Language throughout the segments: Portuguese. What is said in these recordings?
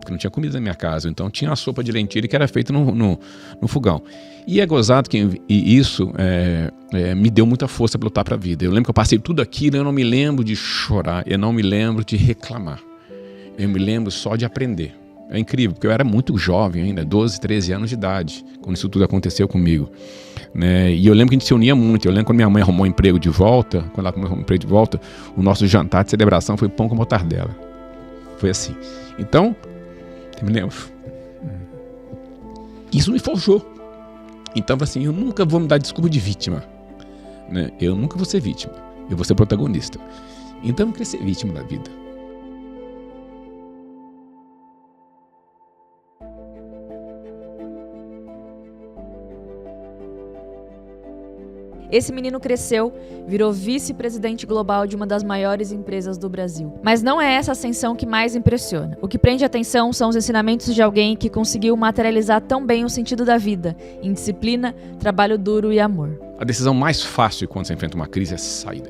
porque não tinha comida na minha casa. Então tinha a sopa de lentilha que era feita no fogão. E é gozado que isso me deu muita força para lutar para a vida. Eu lembro que eu passei tudo aquilo, eu não me lembro de chorar, eu não me lembro de reclamar. Eu me lembro só de aprender. É incrível, porque eu era muito jovem ainda, 12, 13 anos de idade, quando isso tudo aconteceu comigo. Né? E eu lembro que a gente se unia muito. Eu lembro quando minha mãe arrumou um emprego de volta, quando ela arrumou um emprego de volta, o nosso jantar de celebração foi pão com mortadela. Foi assim. Então, eu me lembro. Isso me forjou. Então, assim, eu nunca vou me dar desculpa de vítima. Né? Eu nunca vou ser vítima. Eu vou ser protagonista. Então, eu não queria ser vítima da vida. Esse menino cresceu, virou vice-presidente global de uma das maiores empresas do Brasil. Mas não é essa ascensão que mais impressiona. O que prende a atenção são os ensinamentos de alguém que conseguiu materializar tão bem o sentido da vida, em disciplina, trabalho duro e amor. A decisão mais fácil quando você enfrenta uma crise é sair.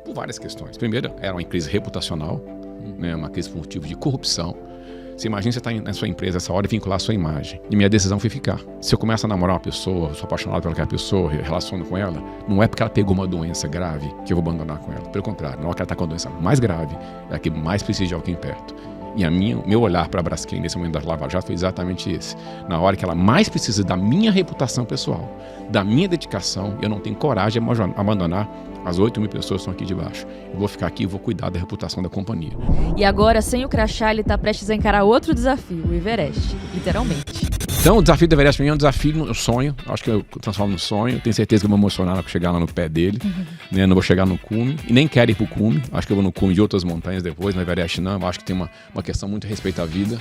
Por várias questões. Primeiro, era uma crise reputacional, né, uma crise por motivo de corrupção. Você imagina você estar na sua empresa essa hora e vincular a sua imagem. E minha decisão foi ficar. Se eu começo a namorar uma pessoa, sou apaixonado por aquela pessoa, relaciono com ela, não é porque ela pegou uma doença grave que eu vou abandonar com ela. Pelo contrário, na hora que ela está com a doença mais grave, é a que mais precisa de alguém perto. E meu olhar para a Braskem nesse momento da Lava Jato foi exatamente esse. Na hora que ela mais precisa da minha reputação pessoal, da minha dedicação, eu não tenho coragem de abandonar as 8.000 pessoas que estão aqui debaixo. Eu vou ficar aqui e vou cuidar da reputação da companhia. E agora, sem o crachá, ele está prestes a encarar outro desafio, o Everest, literalmente. Então, o desafio do Everest para mim é um desafio, um sonho. Acho que eu transformo no sonho. Tenho certeza que eu vou me emocionar na hora que chegar lá no pé dele. Né? Não vou chegar no cume. E nem quero ir para o cume. Acho que eu vou no cume de outras montanhas depois. No Everest não. Acho que tem uma questão muito a respeito à vida.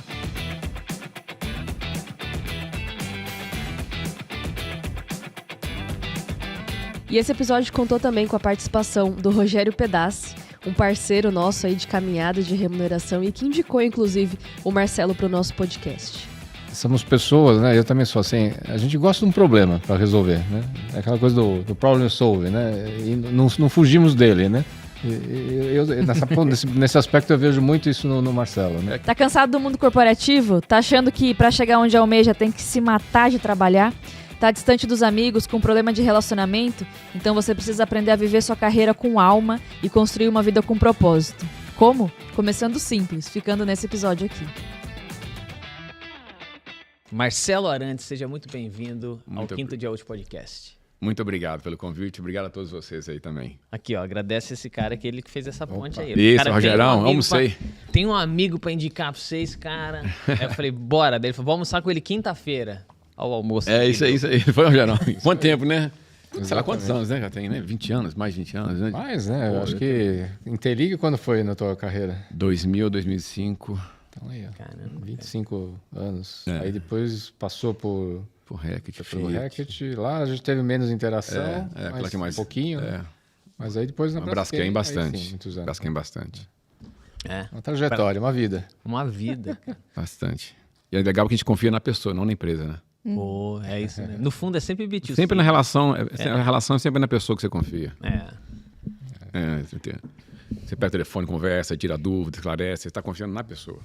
E esse episódio contou também com a participação do Rogério Pedassi, um parceiro nosso aí de caminhada de remuneração e que indicou, inclusive, o Marcelo para o nosso podcast. Somos pessoas, né? Eu também sou assim. A gente gosta de um problema para resolver, né? É aquela coisa do problem solving, né? E não fugimos dele, né? Nesse aspecto eu vejo muito isso no Marcelo, né? Tá cansado do mundo corporativo? Tá achando que para chegar onde almeja tem que se matar de trabalhar? Tá distante dos amigos, com problema de relacionamento? Então você precisa aprender a viver sua carreira com alma e construir uma vida com propósito. Como? Começando simples, ficando nesse episódio aqui. Marcelo Arantes, seja muito bem-vindo ao Muito Quinto Dia Útil Podcast. Muito obrigado pelo convite. Obrigado a todos vocês aí também. Aqui, ó, agradece esse cara que ele que fez essa ponte aí. Isso, Cara, Rogerão, almocei. Tem um amigo pra indicar pra vocês, cara. Aí eu falei, bora. Daí ele falou, vou almoçar com ele quinta-feira. Ao almoço. É isso aí. Foi, Rogerão. Quanto tempo, né? Sei lá Exatamente. quantos anos, né? Já tem, né? 20 anos, mais de 20 anos, né? Mas, né? Eu acho que Interliga quando foi na tua carreira? 2000, 2005. Então aí, ó. Caramba. 25 anos. É. Aí depois passou por Por Hackett, pelo Hackett. Lá a gente teve menos interação, aquela mas que mais. um pouquinho. É. Mas aí depois na Braskem aí bastante. sim, muitos anos. Braskem bastante. É, Uma trajetória, uma vida. uma vida. Cara. Bastante. E é legal que a gente confia na pessoa, não na empresa, né? Pô, é isso, né? No fundo é sempre B2C. Sempre na relação, a relação é sempre na pessoa que você confia. É. Você pega o telefone, conversa, tira dúvida, esclarece, você está confiando na pessoa.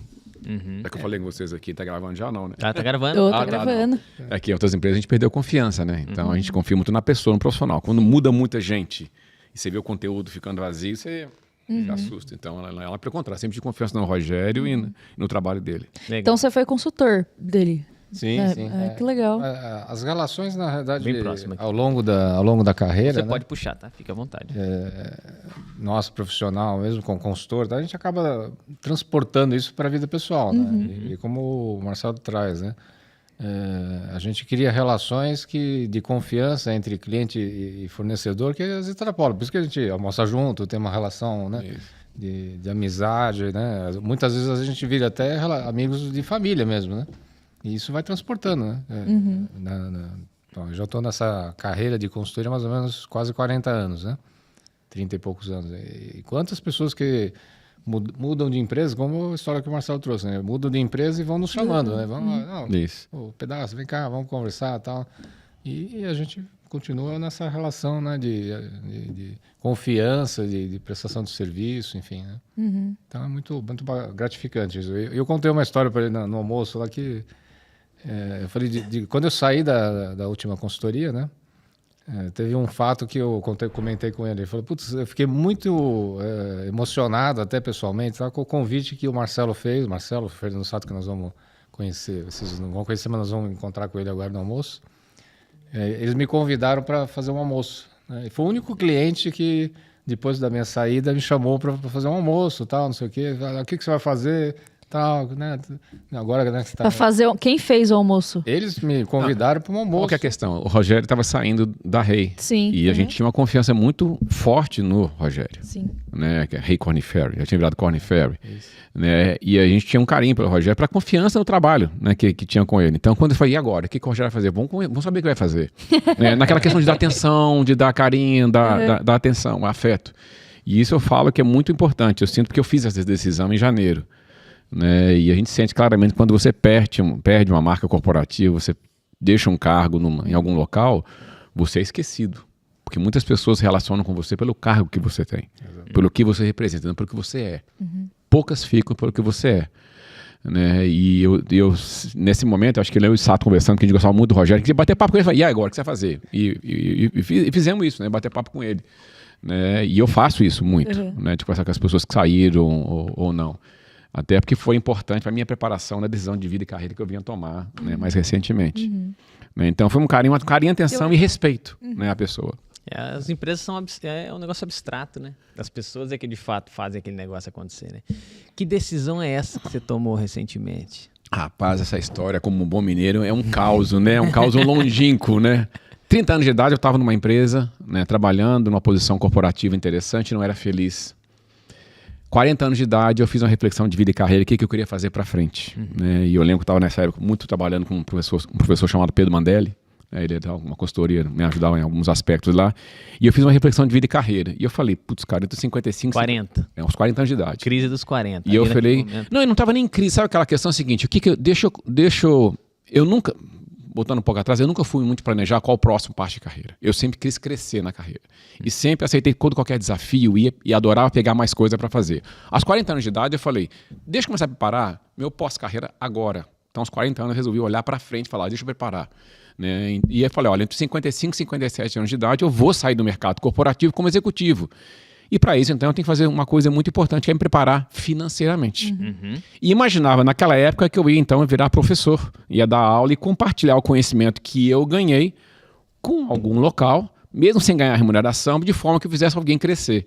Uhum. É que eu falei com vocês aqui, tá gravando já não, né? Tá gravando? Tô tá, gravando. É que em outras empresas a gente perdeu confiança, né? Então a gente confia muito na pessoa, no profissional. Quando muda muita gente e você vê o conteúdo ficando vazio, você se assusta. Então ela pelo contrário, sempre de confiança no Rogério e no trabalho dele. Legal. Então você foi consultor dele. Sim, sim. Que legal. As relações, na verdade, Bem próximo aqui. ao longo da carreira, Você né? pode puxar, tá? Fica à vontade. Nosso profissional, mesmo com consultor, tá? A gente acaba transportando isso para a vida pessoal, né? E como o Marcelo traz, né? A gente cria relações de confiança entre cliente e fornecedor que às vezes extrapolam. Por isso que a gente almoça junto, tem uma relação, né? De amizade, né? Muitas vezes a gente vira até amigos de família mesmo, né? E isso vai transportando, né? Então, eu já estou nessa carreira de consultoria há mais ou menos quase 40 anos, né? 30 e poucos anos. E quantas pessoas que mudam de empresa, como a história que o Marcelo trouxe, né? Mudam de empresa e vão nos chamando, né? Vamos lá, Isso. Pedaço, vem cá, vamos conversar e tal. E a gente continua nessa relação, né, de confiança, de prestação de serviço, enfim, né? Então é muito gratificante isso. Eu contei uma história para ele no almoço lá que eu falei quando eu saí da última consultoria, né? Teve um fato que eu comentei com ele. Ele falou, putz, eu fiquei muito emocionado, até pessoalmente, tá, com o convite que o Marcelo fez. Marcelo Fernando Sato, que nós vamos conhecer. Vocês não vão conhecer, mas nós vamos encontrar com ele agora no almoço. Eles me convidaram para fazer um almoço. Né? E foi o único cliente que, depois da minha saída, me chamou para fazer um almoço, tal, não sei o quê. O que você vai fazer? Tal, né? Agora, né, Pra fazer... Quem fez o almoço? Eles me convidaram para um almoço. Qual que é a questão? O Rogério estava saindo da Rei. Sim. E a gente tinha uma confiança muito forte no Rogério. Sim. Né? Que é Rei Korn Ferry. Já tinha virado Korn Ferry. Né? E a gente tinha um carinho pelo Rogério, para confiança no trabalho, né, que tinha com ele. Então, quando eu falei, e agora? O que o Rogério vai fazer? Vamos saber o que vai fazer. Né? Naquela questão de dar atenção, de dar carinho, dar atenção, afeto. E isso eu falo que é muito importante. Eu sinto porque eu fiz essa decisão em janeiro. Né? E a gente sente claramente que quando você perde uma marca corporativa, você deixa um cargo em algum local, você é esquecido. Porque muitas pessoas se relacionam com você pelo cargo que você tem, pelo que você representa, não pelo que você é. Poucas ficam pelo que você é. Né? E eu, nesse momento, acho que eu e o Sato conversando, que a gente gostava muito do Rogério, queria bater papo com ele e falei, e agora, o que você vai fazer? E fizemos isso, né? Bater papo com ele. Né? E eu faço isso muito, né? De conversar com as pessoas que saíram ou não. Até porque foi importante para a minha preparação na decisão de vida e carreira que eu vinha tomar, né, mais recentemente. Né, então foi um carinho, atenção e respeito, né, à pessoa. As empresas são um negócio abstrato, né? As pessoas é que de fato fazem aquele negócio acontecer, né? Que decisão é essa que você tomou recentemente? Rapaz, essa história, como um bom mineiro, é um caos, né? Um caos longínquo, né? 30 anos de idade eu estava numa empresa, né, trabalhando numa posição corporativa interessante, não era feliz. 40 anos de idade, eu fiz uma reflexão de vida e carreira, o que eu queria fazer para frente. Né? E eu lembro que eu estava nessa época muito trabalhando com um professor chamado Pedro Mandelli. Né? Ele dava uma consultoria, me ajudava em alguns aspectos lá. E eu fiz uma reflexão de vida e carreira. E eu falei, putz, cara, eu tô 55... 40. Uns 40 anos de idade. Crise dos 40. E eu falei... Não, eu não estava nem em crise. Sabe aquela questão seguinte? Eu nunca... Voltando um pouco atrás, eu nunca fui muito planejar qual o próximo passo de carreira. Eu sempre quis crescer na carreira. E sempre aceitei qualquer desafio e adorava pegar mais coisa para fazer. Aos 40 anos de idade, eu falei, deixa eu começar a preparar meu pós-carreira agora. Então, aos 40 anos, eu resolvi olhar para frente e falar, deixa eu preparar. Né? E eu falei, olha, entre 55 e 57 anos de idade, eu vou sair do mercado corporativo como executivo. E para isso, então, eu tenho que fazer uma coisa muito importante, que é me preparar financeiramente. E imaginava, naquela época, que eu ia, então, virar professor. Ia dar aula e compartilhar o conhecimento que eu ganhei com algum local, mesmo sem ganhar remuneração, de forma que eu fizesse alguém crescer.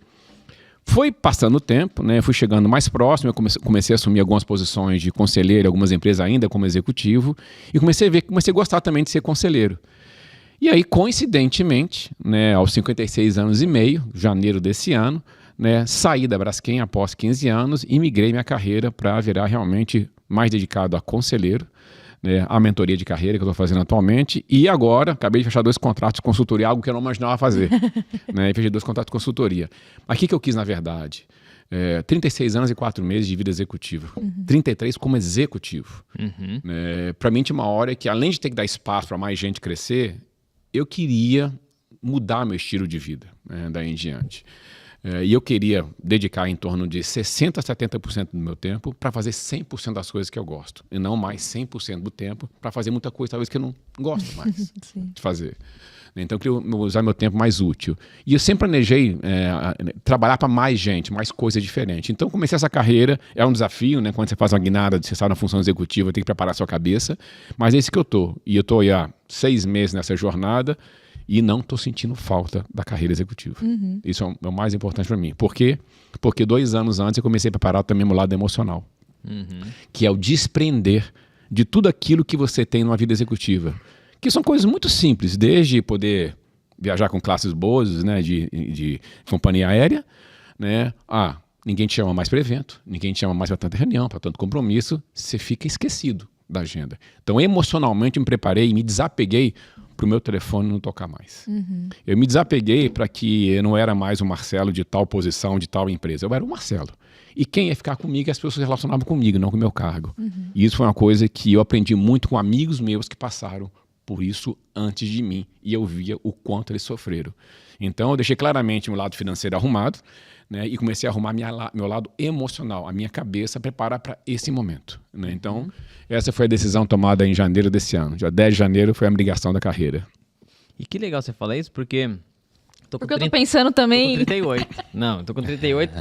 Foi passando o tempo, né? Fui chegando mais próximo, eu comecei a assumir algumas posições de conselheiro, algumas empresas ainda como executivo, e comecei a gostar também de ser conselheiro. E aí, coincidentemente, né, aos 56 anos e meio, janeiro desse ano, né, saí da Braskem após 15 anos e migrei minha carreira para virar realmente mais dedicado a conselheiro, né, a mentoria de carreira que eu estou fazendo atualmente. E agora, acabei de fechar 2 contratos de consultoria, algo que eu não imaginava fazer. Né, e fechei 2 contratos de consultoria. Mas o que eu quis, na verdade? 36 anos e 4 meses de vida executiva. 33 como executivo. Para mim, tinha uma hora que, além de ter que dar espaço para mais gente crescer, eu queria mudar meu estilo de vida, né, daí em diante. E eu queria dedicar em torno de 60% a 70% do meu tempo para fazer 100% das coisas que eu gosto. E não mais 100% do tempo para fazer muita coisa, talvez, que eu não gosto mais de fazer. Então, eu queria usar meu tempo mais útil. E eu sempre planejei trabalhar para mais gente, mais coisa diferente. Então, comecei essa carreira, é um desafio, né? Quando você faz uma guinada, você está na função executiva, tem que preparar a sua cabeça. Mas é isso que eu estou. E eu estou há 6 meses nessa jornada e não estou sentindo falta da carreira executiva. Isso é o mais importante para mim. Por quê? Porque 2 anos antes eu comecei a preparar também o lado emocional, que é o desprender de tudo aquilo que você tem numa vida executiva. Que são coisas muito simples, desde poder viajar com classes boas, né, de companhia aérea, né, ninguém te chama mais para evento, ninguém te chama mais para tanta reunião, para tanto compromisso, você fica esquecido da agenda. Então, emocionalmente, me preparei e me desapeguei para o meu telefone não tocar mais. Eu me desapeguei para que eu não era mais o Marcelo de tal posição, de tal empresa, eu era o Marcelo. E quem ia ficar comigo, as pessoas se relacionavam comigo, não com o meu cargo. E isso foi uma coisa que eu aprendi muito com amigos meus que passaram por isso antes de mim e eu via o quanto eles sofreram. Então eu deixei claramente meu lado financeiro arrumado, né, e comecei a arrumar meu lado emocional, a minha cabeça, preparar para esse momento, né? Então essa foi a decisão tomada em janeiro desse ano. Dia 10 de janeiro foi a migração da carreira. E que legal você falar isso, porque... Porque eu tô pensando também... Tô com 38. Não, eu tô com 38.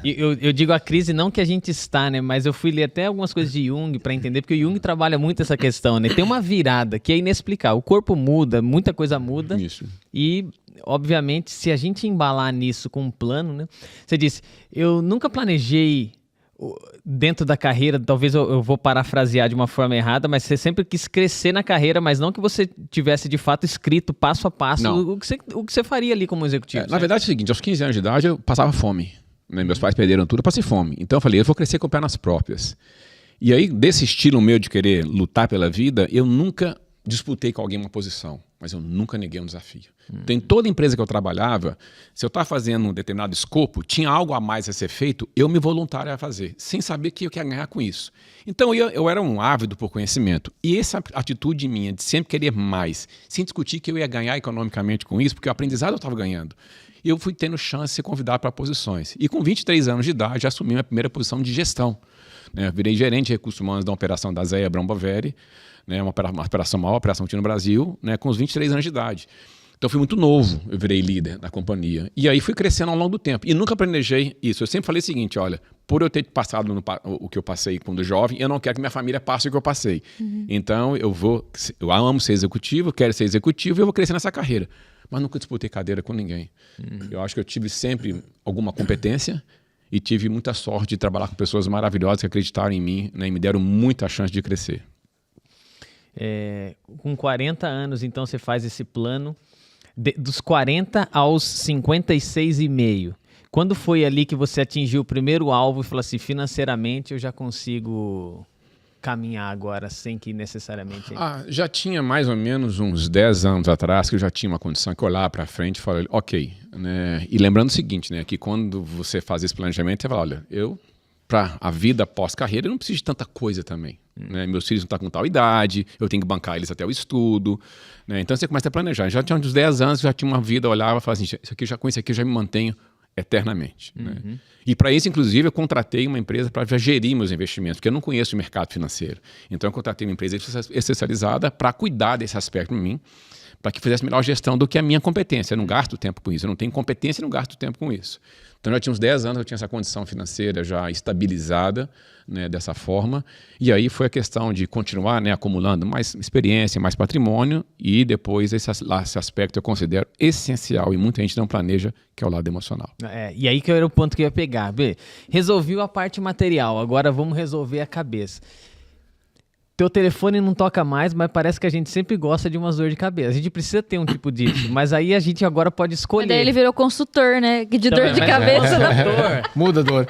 E eu digo a crise não que a gente está, né? Mas eu fui ler até algumas coisas de Jung para entender, porque o Jung trabalha muito essa questão, né? Tem uma virada que é inexplicável. O corpo muda, muita coisa muda. Isso. E, obviamente, se a gente embalar nisso com um plano, né? Você disse, eu nunca planejei... dentro da carreira, talvez eu vou parafrasear de uma forma errada, mas você sempre quis crescer na carreira, mas não que você tivesse de fato escrito passo a passo o que você faria ali como executivo. Na verdade é o seguinte, aos 15 anos de idade eu passava fome, né? Meus pais perderam tudo, eu passei fome. Então eu falei, eu vou crescer com pernas próprias. E aí, desse estilo meu de querer lutar pela vida, eu nunca disputei com alguém uma posição, mas eu nunca neguei um desafio. Então, em toda empresa que eu trabalhava, se eu estava fazendo um determinado escopo, tinha algo a mais a ser feito, eu me voluntariava a fazer, sem saber que eu queria ganhar com isso. Então, eu era um ávido por conhecimento. E essa atitude minha de sempre querer mais, sem discutir que eu ia ganhar economicamente com isso, porque o aprendizado eu estava ganhando, eu fui tendo chance de ser convidado para posições. E com 23 anos de idade, já assumi minha primeira posição de gestão. Eu virei gerente de recursos humanos da operação da Zéia Bramboveri, né, uma operação maior, operação que tinha no Brasil, né, com os 23 anos de idade. Então, fui muito novo, eu virei líder da companhia. E aí fui crescendo ao longo do tempo. E nunca planejei isso. Eu sempre falei o seguinte, olha, por eu ter passado o que eu passei quando jovem, eu não quero que minha família passe o que eu passei. Então, eu amo ser executivo, quero ser executivo e eu vou crescer nessa carreira. Mas nunca disputei cadeira com ninguém. Eu acho que eu tive sempre alguma competência e tive muita sorte de trabalhar com pessoas maravilhosas que acreditaram em mim, né, e me deram muita chance de crescer. Com 40 anos, então, você faz esse plano. Dos 40 aos 56,5. Quando foi ali que você atingiu o primeiro alvo e falou assim, financeiramente eu já consigo caminhar agora sem que necessariamente... Já tinha mais ou menos uns 10 anos atrás que eu já tinha uma condição que eu olhar para frente e falar, ok. Né? E lembrando o seguinte, né, que quando você faz esse planejamento, você fala, olha, para a vida pós-carreira, eu não preciso de tanta coisa também. Né? Meus filhos não estão com tal idade, eu tenho que bancar eles até o estudo. Né? Então você começa a planejar. Já tinha uns 10 anos, já tinha uma vida, eu olhava e falava assim, com isso aqui eu já me mantenho eternamente. Né? E para isso, inclusive, eu contratei uma empresa para gerir meus investimentos, porque eu não conheço o mercado financeiro. Então eu contratei uma empresa especializada para cuidar desse aspecto para mim, para que fizesse melhor gestão do que a minha competência. Eu não gasto tempo com isso, eu não tenho competência e não gasto tempo com isso. Então, já tinha uns 10 anos, eu tinha essa condição financeira já estabilizada, né, dessa forma. E aí foi a questão de continuar, né, acumulando mais experiência, mais patrimônio. E depois esse aspecto eu considero essencial e muita gente não planeja, que é o lado emocional. E aí que era o ponto que eu ia pegar. Resolvi a parte material, agora vamos resolver a cabeça. Teu telefone não toca mais, mas parece que a gente sempre gosta de umas dor de cabeça. A gente precisa ter um tipo disso, mas aí a gente agora pode escolher. E daí ele virou consultor, né? De dor de cabeça. Muda a dor.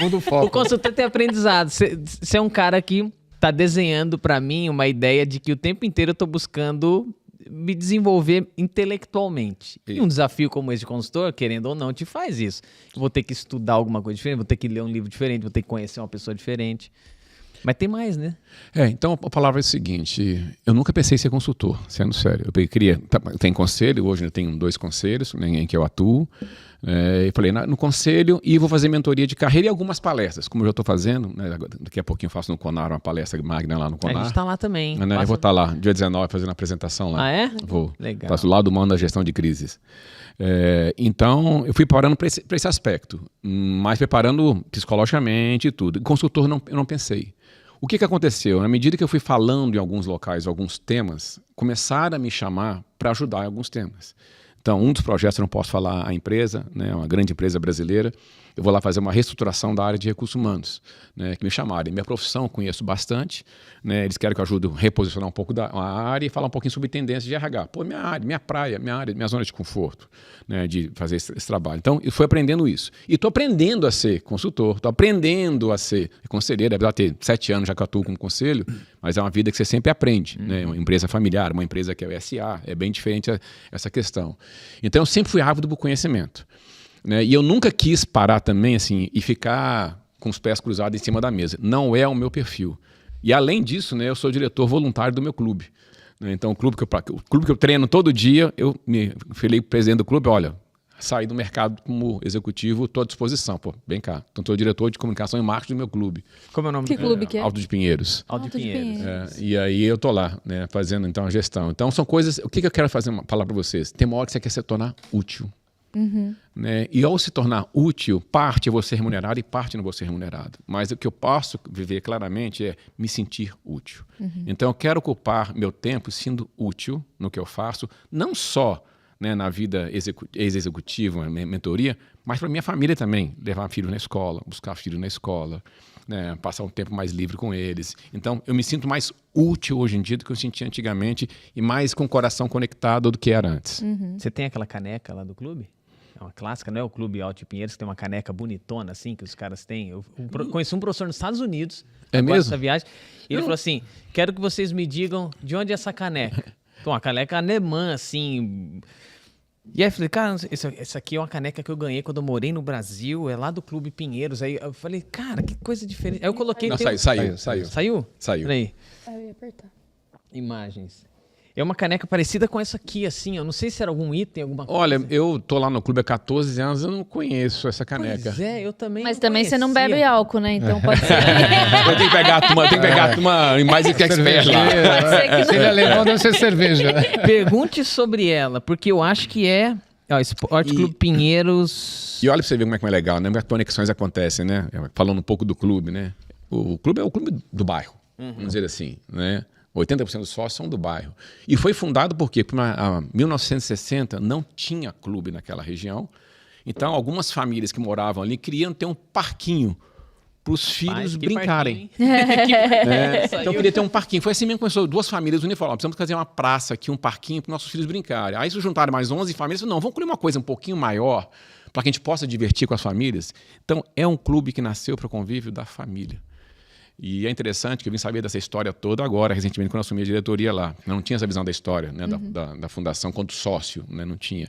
Muda o foco. O consultor tem aprendizado. Você é um cara que tá desenhando para mim uma ideia de que o tempo inteiro eu tô buscando me desenvolver intelectualmente. E um desafio como esse de consultor, querendo ou não, te faz isso. Eu vou ter que estudar alguma coisa diferente, vou ter que ler um livro diferente, vou ter que conhecer uma pessoa diferente. Mas tem mais, né? Então a palavra é a seguinte, eu nunca pensei em ser consultor, sendo sério. Tem conselho, hoje eu tenho 2 conselhos em que eu atuo. Eu falei, no conselho, e vou fazer mentoria de carreira e algumas palestras, como eu já estou fazendo. Né, daqui a pouquinho eu faço no Conar uma palestra magna lá no Conar. A gente está lá também. Né, eu vou estar lá, dia 19, fazendo a apresentação lá. Ah, é? Vou. Legal. Faço lá do mando da gestão de crises. Então, eu fui preparando para esse aspecto, mas preparando psicologicamente e tudo. Consultor, eu não pensei. O que aconteceu? Na medida que eu fui falando em alguns locais, alguns temas, começaram a me chamar para ajudar em alguns temas. Então, um dos projetos, eu não posso falar a empresa, né, uma grande empresa brasileira, eu vou lá fazer uma reestruturação da área de recursos humanos, né, que me chamaram. Minha profissão eu conheço bastante, né, eles querem que eu ajude a reposicionar um pouco da área e falar um pouquinho sobre tendências de RH. Minha área, minha praia, minha zona de conforto, né, de fazer esse trabalho. Então, eu fui aprendendo isso. E estou aprendendo a ser consultor, estou aprendendo a ser conselheiro, apesar de ter 7 anos já que eu atuo como conselho, mas é uma vida que você sempre aprende, né, uma empresa familiar, uma empresa que é o SA, é bem diferente essa questão. Então, eu sempre fui ávido do conhecimento. Né? E eu nunca quis parar também assim e ficar com os pés cruzados em cima da mesa. Não é o meu perfil. E além disso, né, eu sou diretor voluntário do meu clube. Então, o clube que eu treino todo dia, eu me falei pro presidente do clube, olha, saí do mercado como executivo, estou à disposição. Pô, vem cá. Então, sou diretor de comunicação e marketing do meu clube. Como é o nome Que do clube que é? Alto de Pinheiros. Alto de Pinheiros. E aí eu tô lá, né, fazendo então a gestão. Então, são coisas... O que eu quero falar para vocês? Tem uma hora que você quer se tornar útil. Né? E ao se tornar útil, parte eu vou ser remunerado e parte não vou ser remunerado. Mas o que eu posso viver claramente é me sentir útil. Então eu quero ocupar meu tempo sendo útil no que eu faço, não só, né, na vida ex-executiva, mentoria, mas para minha família também. Levar filho na escola, buscar filho na escola, né, passar um tempo mais livre com eles. Então eu me sinto mais útil hoje em dia do que eu sentia antigamente e mais com o coração conectado do que era antes. Você tem aquela caneca lá do clube? É uma clássica, não é o Clube Alto de Pinheiros, que tem uma caneca bonitona, assim, que os caras têm. Eu conheci um professor nos Estados Unidos, essa viagem, e ele falou assim, quero que vocês me digam de onde é essa caneca. Então, uma caneca alemã, assim. E aí eu falei, cara, essa aqui é uma caneca que eu ganhei quando eu morei no Brasil, é lá do Clube Pinheiros. Aí eu falei, cara, que coisa diferente. Aí eu coloquei... Não, Saiu? Saiu. Peraí. Eu ia apertar. Imagens. É uma caneca parecida com essa aqui, assim, eu não sei se era algum item, alguma coisa. Olha, eu tô lá no clube há 14 anos, eu não conheço essa caneca. Pois é, eu também Mas não também você não conhecia. bebe álcool, né? Então pode ser. Eu tenho que pegar a turma mais expert lá. Pode ser que Se ele é alemão, deve ser cerveja. Pergunte sobre ela, porque eu acho que é... Ó, Esporte Clube Pinheiros... E olha pra você ver como é legal, né? Como as conexões acontecem, né? Falando um pouco do clube, né? O clube é o clube do bairro, vamos dizer assim, né? 80% dos sócios são do bairro. E foi fundado porque em 1960 não tinha clube naquela região. Então, algumas famílias que moravam ali queriam ter um parquinho para os filhos brincarem. Então, queria ter um parquinho. Foi assim mesmo que começou. Duas famílias uniram e falaram, precisamos fazer uma praça aqui, um parquinho para nossos filhos brincarem. Aí se juntaram mais 11 famílias e falaram, não, vamos criar uma coisa um pouquinho maior para que a gente possa divertir com as famílias. Então, é um clube que nasceu para o convívio da família. E é interessante que eu vim saber dessa história toda agora, recentemente, quando eu assumi a diretoria lá. Eu não tinha essa visão da história, né, da fundação quanto sócio, né, não tinha.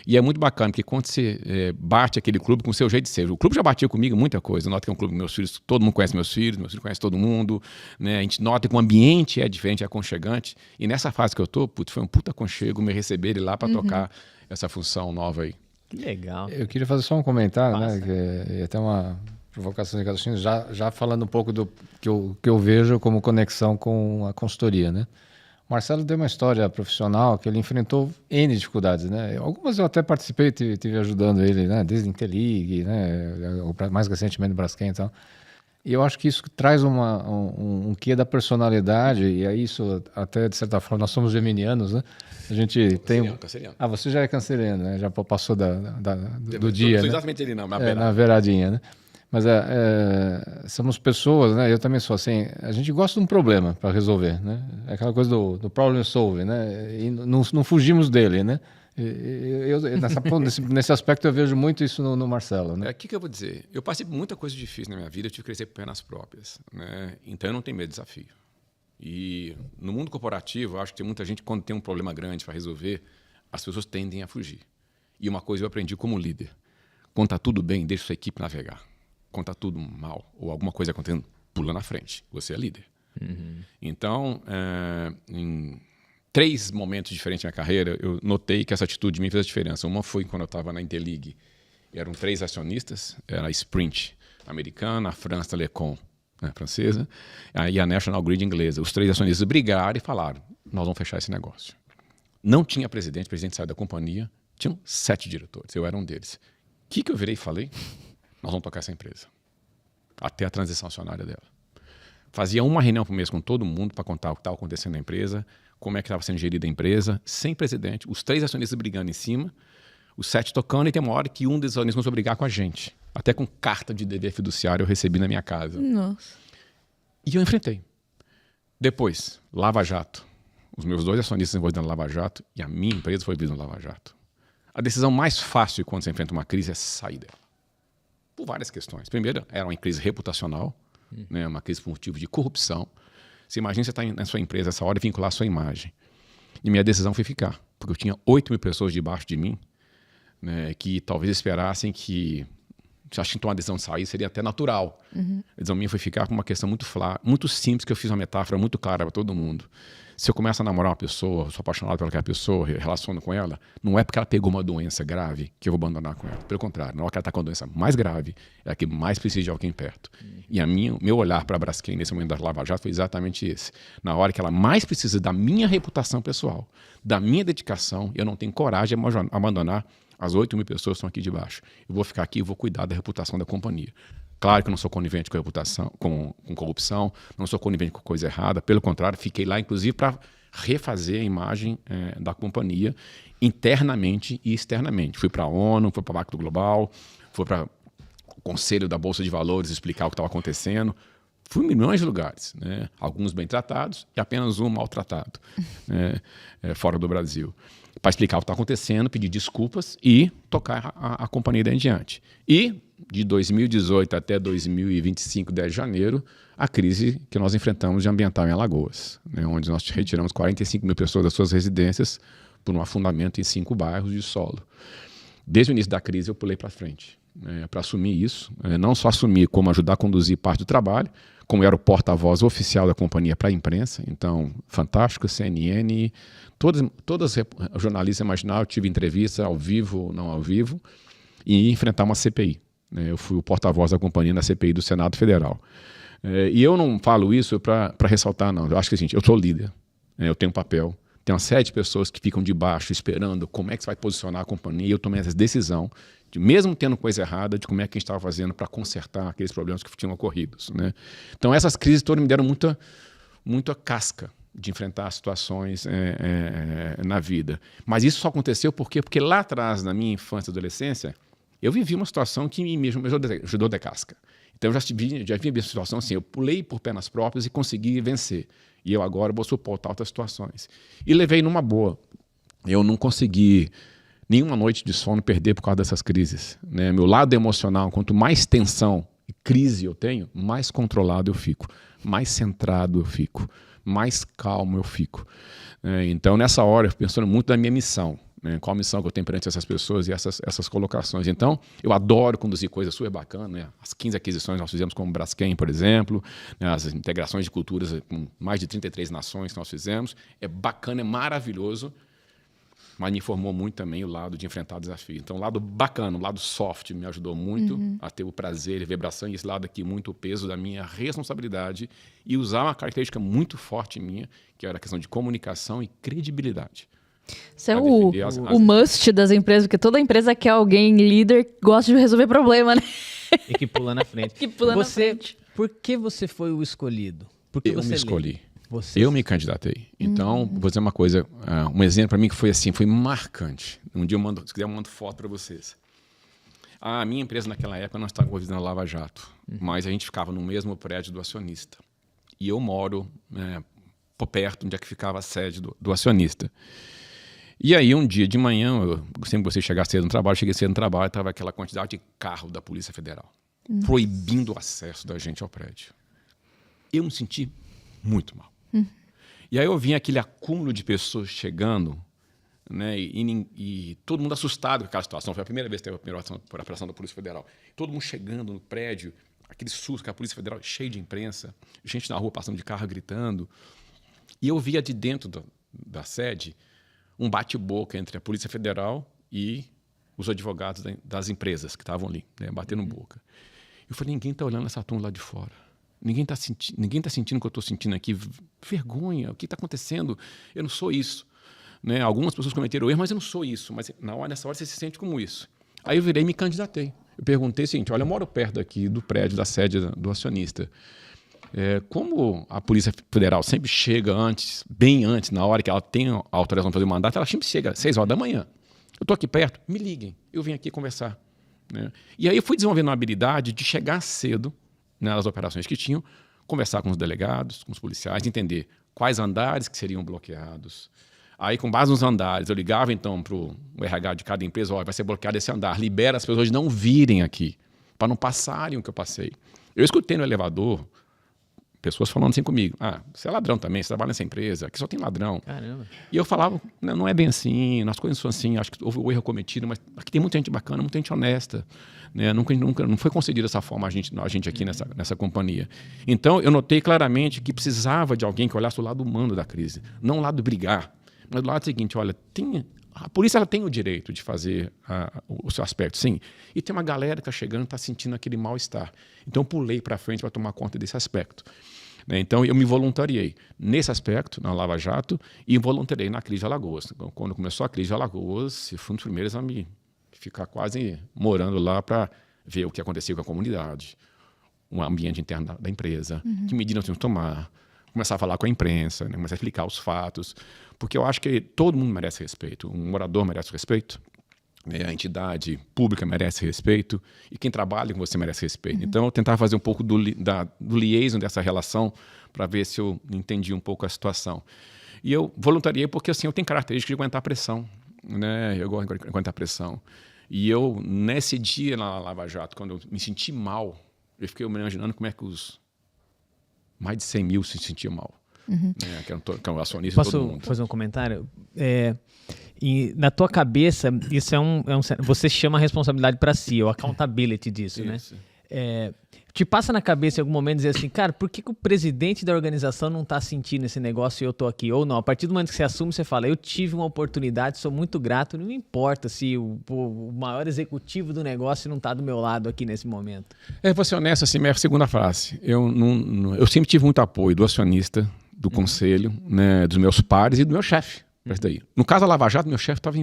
E é muito bacana, porque quando você bate aquele clube com o seu jeito de ser. O clube já batia comigo muita coisa. Nota que é um clube com meus filhos, todo mundo conhece meus filhos conhecem todo mundo. Né, a gente nota que o ambiente é diferente, é aconchegante. E nessa fase que eu tô, foi um puta aconchego me receber ele lá para tocar essa função nova aí. Que legal. Eu queria fazer só um comentário, né? Que é até uma provocação de raciocínio, já falando um pouco do que eu vejo como conexão com a consultoria, né? O Marcelo tem uma história profissional que ele enfrentou N dificuldades, né? Algumas eu até participei, estive ajudando ele, né? Desde Interlig, né? Mais recentemente no Braskem e tal. E eu acho que isso traz um quê da personalidade, e aí isso até, de certa forma, nós somos geminianos, né? A gente tem... Canceriano. Ah, você já é canceriano, né? Já passou do dia, Não né? exatamente ele não, Na beiradinha, né? Mas somos pessoas, né? Eu também sou assim. A gente gosta de um problema para resolver, né? É aquela coisa do problem solving, né? E não fugimos dele, né? Nesse aspecto eu vejo muito isso no Marcelo, né? O que eu vou dizer? Eu passei por muita coisa difícil na minha vida, eu tive que crescer por pernas próprias, né? Então eu não tenho medo de desafio. E no mundo corporativo, eu acho que tem muita gente, quando tem um problema grande para resolver, as pessoas tendem a fugir. E uma coisa eu aprendi como líder: quando está tudo bem, deixa sua equipe navegar. Quando está tudo mal ou alguma coisa acontecendo, pula na frente. Você é líder. Então, em 3 momentos diferentes na minha carreira, eu notei que essa atitude de mim fez a diferença. Uma foi quando eu estava na Interlig. Eram 3 acionistas. Era a Sprint americana, a France Telecom, né, francesa, e a National Grid inglesa. Os 3 acionistas brigaram e falaram, nós vamos fechar esse negócio. Não tinha presidente, o presidente saiu da companhia. Tinham 7 diretores, eu era um deles. O que eu virei e falei? Nós vamos tocar essa empresa. Até a transição acionária dela. Fazia uma reunião por mês com todo mundo para contar o que estava acontecendo na empresa, como é que estava sendo gerida a empresa, sem presidente, os 3 acionistas brigando em cima, os 7 tocando, e tem uma hora que um dos acionistas começou a brigar com a gente. Até com carta de dever fiduciário eu recebi na minha casa. Nossa. E eu enfrentei. Depois, Lava Jato. Os meus 2 acionistas envolvidos na Lava Jato e a minha empresa foi envolvida na Lava Jato. A decisão mais fácil quando você enfrenta uma crise é sair dela. Por várias questões. Primeiro, era uma crise reputacional, né, uma crise por motivo de corrupção. Você imagina você estar na sua empresa essa hora e vincular a sua imagem. E minha decisão foi ficar, porque eu tinha 8 mil pessoas debaixo de mim, né, que talvez esperassem que acho que então a decisão de sair seria até natural. A decisão minha foi ficar com uma questão muito simples, que eu fiz uma metáfora muito clara para todo mundo. Se eu começo a namorar uma pessoa, sou apaixonado pelaquela pessoa, relaciono com ela, não é porque ela pegou uma doença grave que eu vou abandonar com ela. Pelo contrário, na hora que ela está com a doença mais grave, é a que mais precisa de alguém perto. E o meu olhar para a Braskem nesse momento da Lava Jato foi exatamente esse. Na hora que ela mais precisa da minha reputação pessoal, da minha dedicação, eu não tenho coragem de abandonar as 8 mil pessoas que estão aqui debaixo. Eu vou ficar aqui e vou cuidar da reputação da companhia. Claro que eu não sou conivente com reputação, com corrupção, não sou conivente com coisa errada. Pelo contrário, fiquei lá, inclusive, para refazer a imagem da companhia internamente e externamente. Fui para a ONU, fui para o Pacto Global, fui para o Conselho da Bolsa de Valores explicar o que estava acontecendo. Fui em milhões de lugares, né? Alguns bem tratados e apenas um maltratado, fora do Brasil, para explicar o que está acontecendo, pedir desculpas e tocar a companhia daí em diante. E de 2018 até 2025, 10 de janeiro, a crise que nós enfrentamos de ambiental em Alagoas, né? Onde nós retiramos 45 mil pessoas das suas residências por um afundamento em 5 bairros de solo. Desde o início da crise eu pulei para frente, para assumir isso, não só assumir como ajudar a conduzir parte do trabalho, como era o porta-voz oficial da companhia para a imprensa, então, fantástico, CNN, todas as jornalistas imaginavam, eu tive entrevista ao vivo, não ao vivo, e enfrentar uma CPI. Eu fui o porta-voz da companhia na CPI do Senado Federal. E eu não falo isso para ressaltar, não. Eu acho que é o seguinte, eu sou líder, eu tenho um papel, tem uma série de pessoas que ficam debaixo esperando como é que você vai posicionar a companhia, e eu tomei essa decisão, mesmo tendo coisa errada, de como é que a gente estava fazendo para consertar aqueles problemas que tinham ocorrido, né? Então essas crises todas me deram muita casca de enfrentar situações na vida. Mas isso só aconteceu porque lá atrás, na minha infância e adolescência, eu vivi uma situação que me ajudou de casca. Então eu já vi uma situação assim, eu pulei por pernas próprias e consegui vencer. E eu agora vou suportar outras situações. E levei numa boa. Eu não consegui nenhuma noite de sono perder por causa dessas crises, né? Meu lado emocional, quanto mais tensão e crise eu tenho, mais controlado eu fico, mais centrado eu fico, mais calmo eu fico. Então, nessa hora, eu fico pensando muito na minha missão, né? Qual a missão que eu tenho perante essas pessoas e essas colocações. Então, eu adoro conduzir coisas super bacanas, né? As 15 aquisições nós fizemos como Braskem, por exemplo, né? As integrações de culturas com mais de 33 nações que nós fizemos. É bacana, é maravilhoso, mas me informou muito também o lado de enfrentar desafio. Então, o lado bacana, o lado soft me ajudou muito a ter o prazer e a vibração, e esse lado aqui, muito o peso da minha responsabilidade e usar uma característica muito forte minha, que era a questão de comunicação e credibilidade. Isso é o must das empresas, porque toda empresa quer alguém líder que gosta de resolver problema, né? E que pula na frente. Na frente. Por que você foi o escolhido? Porque eu me escolhi. Eu me candidatei. Então, vou dizer uma coisa, um exemplo para mim que foi assim, foi marcante. Um dia se quiser eu mando foto para vocês. A minha empresa naquela época não estava envolvida na Lava Jato, mas a gente ficava no mesmo prédio do acionista. E eu moro por perto onde é que ficava a sede do acionista. E aí, um dia de manhã, eu sempre gostei de chegar cedo no trabalho, cheguei cedo no trabalho, estava aquela quantidade de carro da Polícia Federal, proibindo o acesso da gente ao prédio. Eu me senti muito mal. E aí eu vi aquele acúmulo de pessoas chegando, né, e todo mundo assustado com aquela situação. Foi a primeira vez que teve a primeira operação da Polícia Federal. Todo mundo chegando no prédio, aquele susto com a Polícia Federal, cheio de imprensa, gente na rua passando de carro gritando. E eu via de dentro da sede um bate-boca entre a Polícia Federal e os advogados das empresas que estavam ali, né, batendo boca. Eu falei, ninguém está olhando essa turma lá de fora. Ninguém está sentindo o que eu estou sentindo aqui. Vergonha, o que está acontecendo? Eu não sou isso. Né? Algumas pessoas cometeram erro, mas eu não sou isso. Mas nessa hora você se sente como isso. Aí eu virei e me candidatei. Eu perguntei o seguinte, olha, eu moro perto aqui do prédio da sede do acionista. Como a Polícia Federal sempre chega antes, bem antes, na hora que ela tem a autorização de fazer o mandato, ela sempre chega às 6 horas da manhã. Eu estou aqui perto, me liguem, eu vim aqui conversar. Né? E aí eu fui desenvolvendo uma habilidade de chegar cedo nas operações que tinham, conversar com os delegados, com os policiais, entender quais andares que seriam bloqueados. Aí, com base nos andares, eu ligava então para o RH de cada empresa, vai ser bloqueado esse andar, libera as pessoas de não virem aqui, para não passarem o que eu passei. Eu escutei no elevador pessoas falando assim comigo, você é ladrão também, você trabalha nessa empresa, aqui só tem ladrão. Caramba. E eu falava, não é bem assim, as coisas são assim, acho que houve o erro cometido, mas aqui tem muita gente bacana, muita gente honesta, né? Nunca não foi concedido dessa forma a gente aqui nessa companhia. Então, eu notei claramente que precisava de alguém que olhasse o lado humano da crise, não o lado de brigar, mas do lado seguinte, olha, a polícia ela tem o direito de fazer o seu aspecto, sim. E tem uma galera que está chegando e está sentindo aquele mal-estar. Então, eu pulei para frente para tomar conta desse aspecto. Né? Então, eu me voluntariei nesse aspecto, na Lava Jato, e voluntariei na crise de Alagoas. Quando começou a crise de Alagoas, eu fui um dos primeiros a me ficar quase morando lá para ver o que acontecia com a comunidade, o ambiente interno da empresa, que medidas nós tínhamos que tomar, começar a falar com a imprensa, né? Começar a explicar os fatos, porque eu acho que todo mundo merece respeito. Um morador merece respeito, né? A entidade pública merece respeito e quem trabalha com você merece respeito. Então, eu tentava fazer um pouco do liaison dessa relação para ver se eu entendi um pouco a situação. E eu voluntariei porque assim, eu tenho característica de aguentar pressão. Né? Eu gosto de aguentar pressão. E eu, nesse dia na Lava Jato, quando eu me senti mal, eu fiquei imaginando como é que os mais de 100 mil se sentiam mal. Né? Que é um acionista de todo mundo. Posso fazer um comentário? E na tua cabeça, isso você chama a responsabilidade para si, o accountability disso, Isso. né? Te passa na cabeça em algum momento dizer assim, cara, por que o presidente da organização não está sentindo esse negócio e eu tô aqui? Ou não, a partir do momento que você assume, você fala, eu tive uma oportunidade, sou muito grato, não importa se o maior executivo do negócio não está do meu lado aqui nesse momento. Vou ser honesto, assim, minha segunda frase. Eu sempre tive muito apoio do acionista, do conselho, né, dos meus pares e do meu chefe. No caso da Lava Jato, meu chefe foi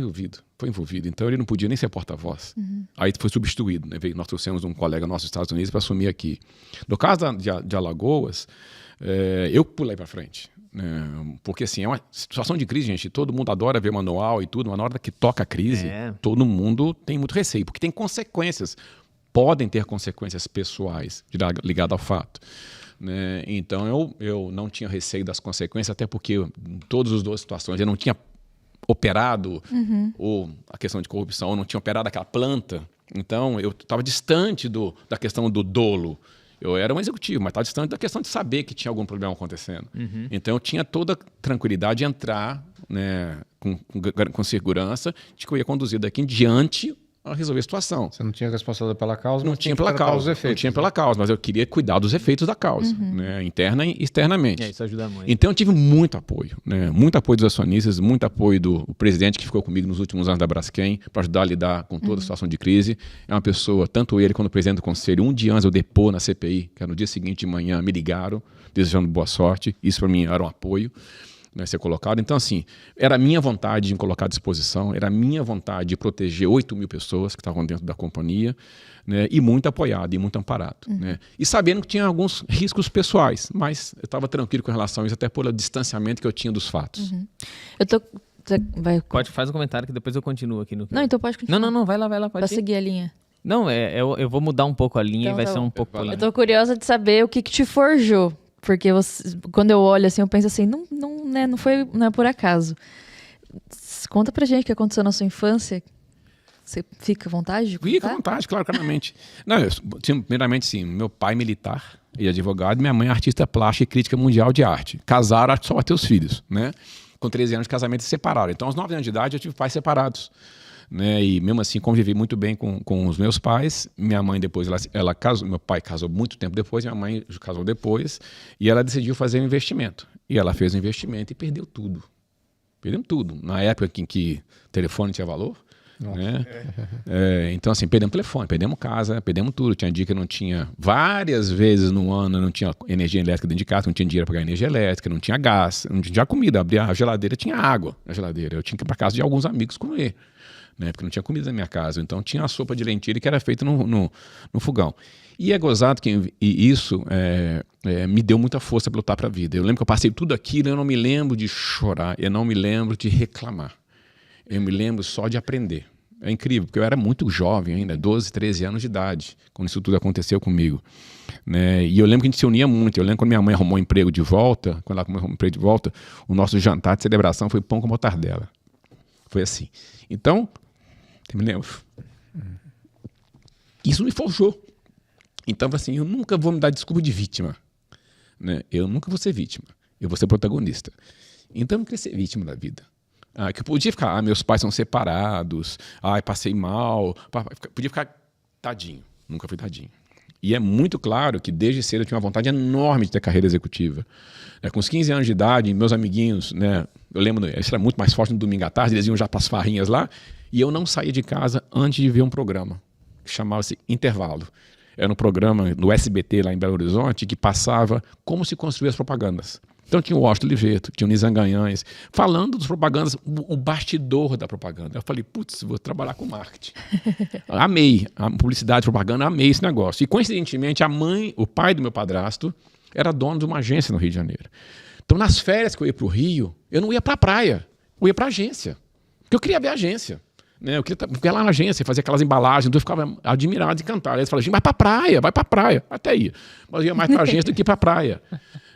envolvido, então ele não podia nem ser porta-voz. Aí foi substituído, né? Nós trouxemos um colega nosso dos Estados Unidos para assumir aqui. No caso de Alagoas, eu pulei para frente. Porque assim, é uma situação de crise, gente, todo mundo adora ver manual e tudo, mas na hora que toca a crise, todo mundo tem muito receio, porque tem consequências, podem ter consequências pessoais ligadas ao fato. Né? Então eu não tinha receio das consequências, até porque em todas as duas situações eu não tinha operado ou a questão de corrupção, eu não tinha operado aquela planta, então eu estava distante da questão do dolo. Eu era um executivo, mas estava distante da questão de saber que tinha algum problema acontecendo. Então eu tinha toda a tranquilidade de entrar, né, com segurança de que eu ia conduzir daqui em diante a resolver a situação. Você não tinha responsabilidade pela causa, não tinha pela causa, os efeitos. Não tinha pela causa, mas eu queria cuidar dos efeitos da causa, né, interna e externamente. Isso ajuda muito. Então eu tive muito apoio, né, muito apoio dos acionistas, muito apoio do presidente que ficou comigo nos últimos anos da Braskem para ajudar a lidar com toda a situação de crise. É uma pessoa, tanto ele quanto o presidente do conselho, um dia antes eu depor na CPI, que era no dia seguinte de manhã, me ligaram, desejando boa sorte. Isso para mim era um apoio. Né, ser colocado. Então, assim, era a minha vontade de me colocar à disposição, era a minha vontade de proteger 8 mil pessoas que estavam dentro da companhia, né, e muito apoiado e muito amparado. Né, e sabendo que tinha alguns riscos pessoais, mas eu estava tranquilo com relação a isso, até pelo distanciamento que eu tinha dos fatos. Eu tô... Faz um comentário que depois eu continuo aqui no... Não, então pode continuar. Não, vai lá, pode pra seguir a linha. Não, eu vou mudar um pouco a linha Então, e vai ser um pouco... Eu tô curiosa de saber o que te forjou. Porque quando eu olho assim, eu penso assim, não é por acaso. Conta pra gente o que aconteceu na sua infância. Você fica à vontade de contar? Fica à vontade, claro, claramente. Não, primeiramente, sim, meu pai militar e advogado, minha mãe artista plástica e crítica mundial de arte. Casaram, acho que só para ter os filhos, né? Com 13 anos de casamento se separaram. Então, aos 9 anos de idade, eu tive pais separados. Né, e mesmo assim convivi muito bem com os meus pais. Minha mãe depois, ela casou, meu pai casou muito tempo depois, minha mãe casou depois, e ela decidiu fazer um investimento. E ela fez um investimento e perdeu tudo. Perdemos tudo. Na época em que telefone tinha valor. Né? Então assim, perdemos telefone, perdemos casa, perdemos tudo. Tinha dia que não tinha, várias vezes no ano, não tinha energia elétrica dentro de casa, não tinha dinheiro para ganhar energia elétrica, não tinha gás, não tinha comida. Abria a geladeira, tinha água na geladeira. Eu tinha que ir para casa de alguns amigos comer. Né, porque não tinha comida na minha casa, então tinha a sopa de lentilha que era feita no fogão. E é gozado que isso me deu muita força para lutar para a vida. Eu lembro que eu passei tudo aquilo, eu não me lembro de chorar, eu não me lembro de reclamar. Eu me lembro só de aprender. É incrível, porque eu era muito jovem ainda, 12, 13 anos de idade, quando isso tudo aconteceu comigo. Né? E eu lembro que a gente se unia muito. Eu lembro quando minha mãe arrumou um emprego de volta, quando ela arrumou um emprego de volta, o nosso jantar de celebração foi pão com mortadela. Foi assim. Então, me lembro. Isso me forjou. Então, assim, eu nunca vou me dar desculpa de vítima. né? Eu nunca vou ser vítima, eu vou ser protagonista. Então eu não queria ser vítima da vida. Que eu podia ficar, meus pais são separados, passei mal, podia ficar tadinho, nunca fui tadinho. E é muito claro que desde cedo eu tinha uma vontade enorme de ter carreira executiva. Com os 15 anos de idade, meus amiguinhos, né, eu lembro, isso era muito mais forte no domingo à tarde, eles iam já para as farrinhas lá, e eu não saía de casa antes de ver um programa, que chamava-se Intervalo. Era um programa no SBT lá em Belo Horizonte que passava como se construía as propagandas. Então tinha o Washington Oliveto, tinha o Nizam Ganhães, falando das propagandas, o bastidor da propaganda. Eu falei, putz, vou trabalhar com marketing. Amei a publicidade, propaganda, amei esse negócio. E coincidentemente, o pai do meu padrasto, era dono de uma agência no Rio de Janeiro. Então nas férias que eu ia para o Rio, eu não ia para a praia, eu ia para a agência. Porque eu queria ver a agência. Né? Eu queria lá na agência, fazer aquelas embalagens, então eu ficava admirado de cantar. Aí eles falavam, vai para a praia. Até ia. Mas eu ia mais para a agência do que para a praia.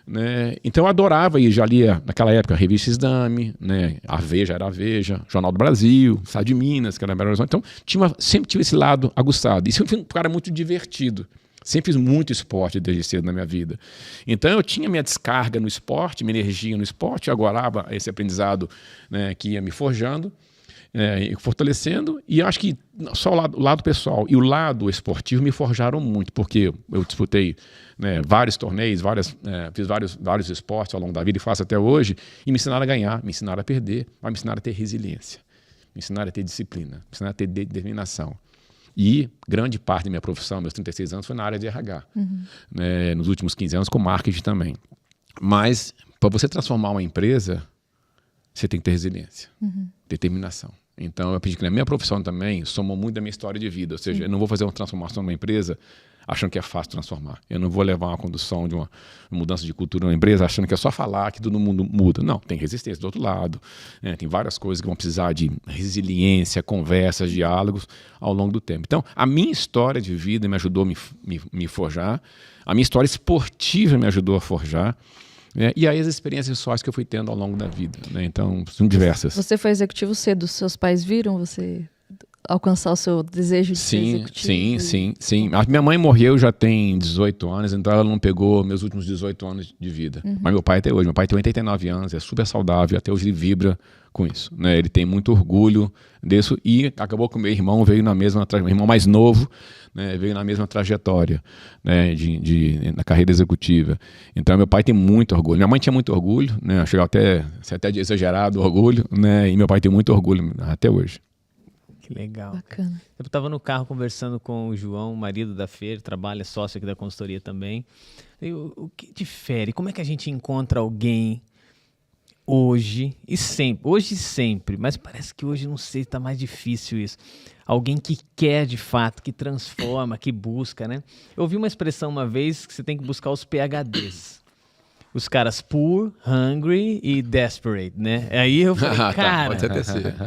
Né? Então eu adorava ir, já lia naquela época a revista Exame, né? A Veja era a Veja, Jornal do Brasil, Estado de Minas, que era Belo Horizonte. Então sempre tive esse lado aguçado. E sempre fui um cara muito divertido. Sempre fiz muito esporte desde cedo na minha vida. Então eu tinha minha descarga no esporte, minha energia no esporte, eu agorava esse aprendizado, né, que ia me forjando, e fortalecendo, e acho que só o lado pessoal e o lado esportivo me forjaram muito, porque eu disputei, né, vários torneios, fiz vários esportes ao longo da vida e faço até hoje, e me ensinaram a ganhar, me ensinaram a perder, mas me ensinaram a ter resiliência, me ensinaram a ter disciplina, me ensinaram a ter determinação. E grande parte da minha profissão, meus 36 anos, foi na área de RH. Né, nos últimos 15 anos com marketing também. Mas para você transformar uma empresa, você tem que ter resiliência, determinação. Então eu aprendi que na minha profissão também somou muito da minha história de vida. Ou seja, eu não vou fazer uma transformação numa empresa achando que é fácil transformar. Eu não vou levar uma condução de uma mudança de cultura numa empresa achando que é só falar que todo mundo muda. Não, tem resistência do outro lado. Né? Tem várias coisas que vão precisar de resiliência, conversas, diálogos ao longo do tempo. Então, a minha história de vida me ajudou a me forjar. A minha história esportiva me ajudou a forjar. E aí as experiências pessoais que eu fui tendo ao longo da vida, né? Então, são diversas. Você foi executivo cedo, seus pais viram você alcançar o seu desejo de ser executivo? Sim. A minha mãe morreu já tem 18 anos, então ela não pegou meus últimos 18 anos de vida. Mas meu pai até hoje, meu pai tem 89 anos, é super saudável, até hoje ele vibra com isso, né? Ele tem muito orgulho disso e acabou que o meu irmão veio na mesma, meu irmão mais novo, né, veio na mesma trajetória, né, na carreira executiva. Então meu pai tem muito orgulho, minha mãe tinha muito orgulho, né, chegou até de exagerado orgulho, né, e meu pai tem muito orgulho até hoje. Que legal. Bacana. Eu estava no carro conversando com o João, marido da Fer, trabalha sócio aqui da consultoria também. O que difere? Como é que a gente encontra alguém hoje e sempre, mas parece que hoje, não sei, está mais difícil isso. Alguém que quer de fato, que transforma, que busca, né? Eu ouvi uma expressão uma vez que você tem que buscar os PhDs. Os caras poor, hungry e desperate, né? Aí eu falei, cara,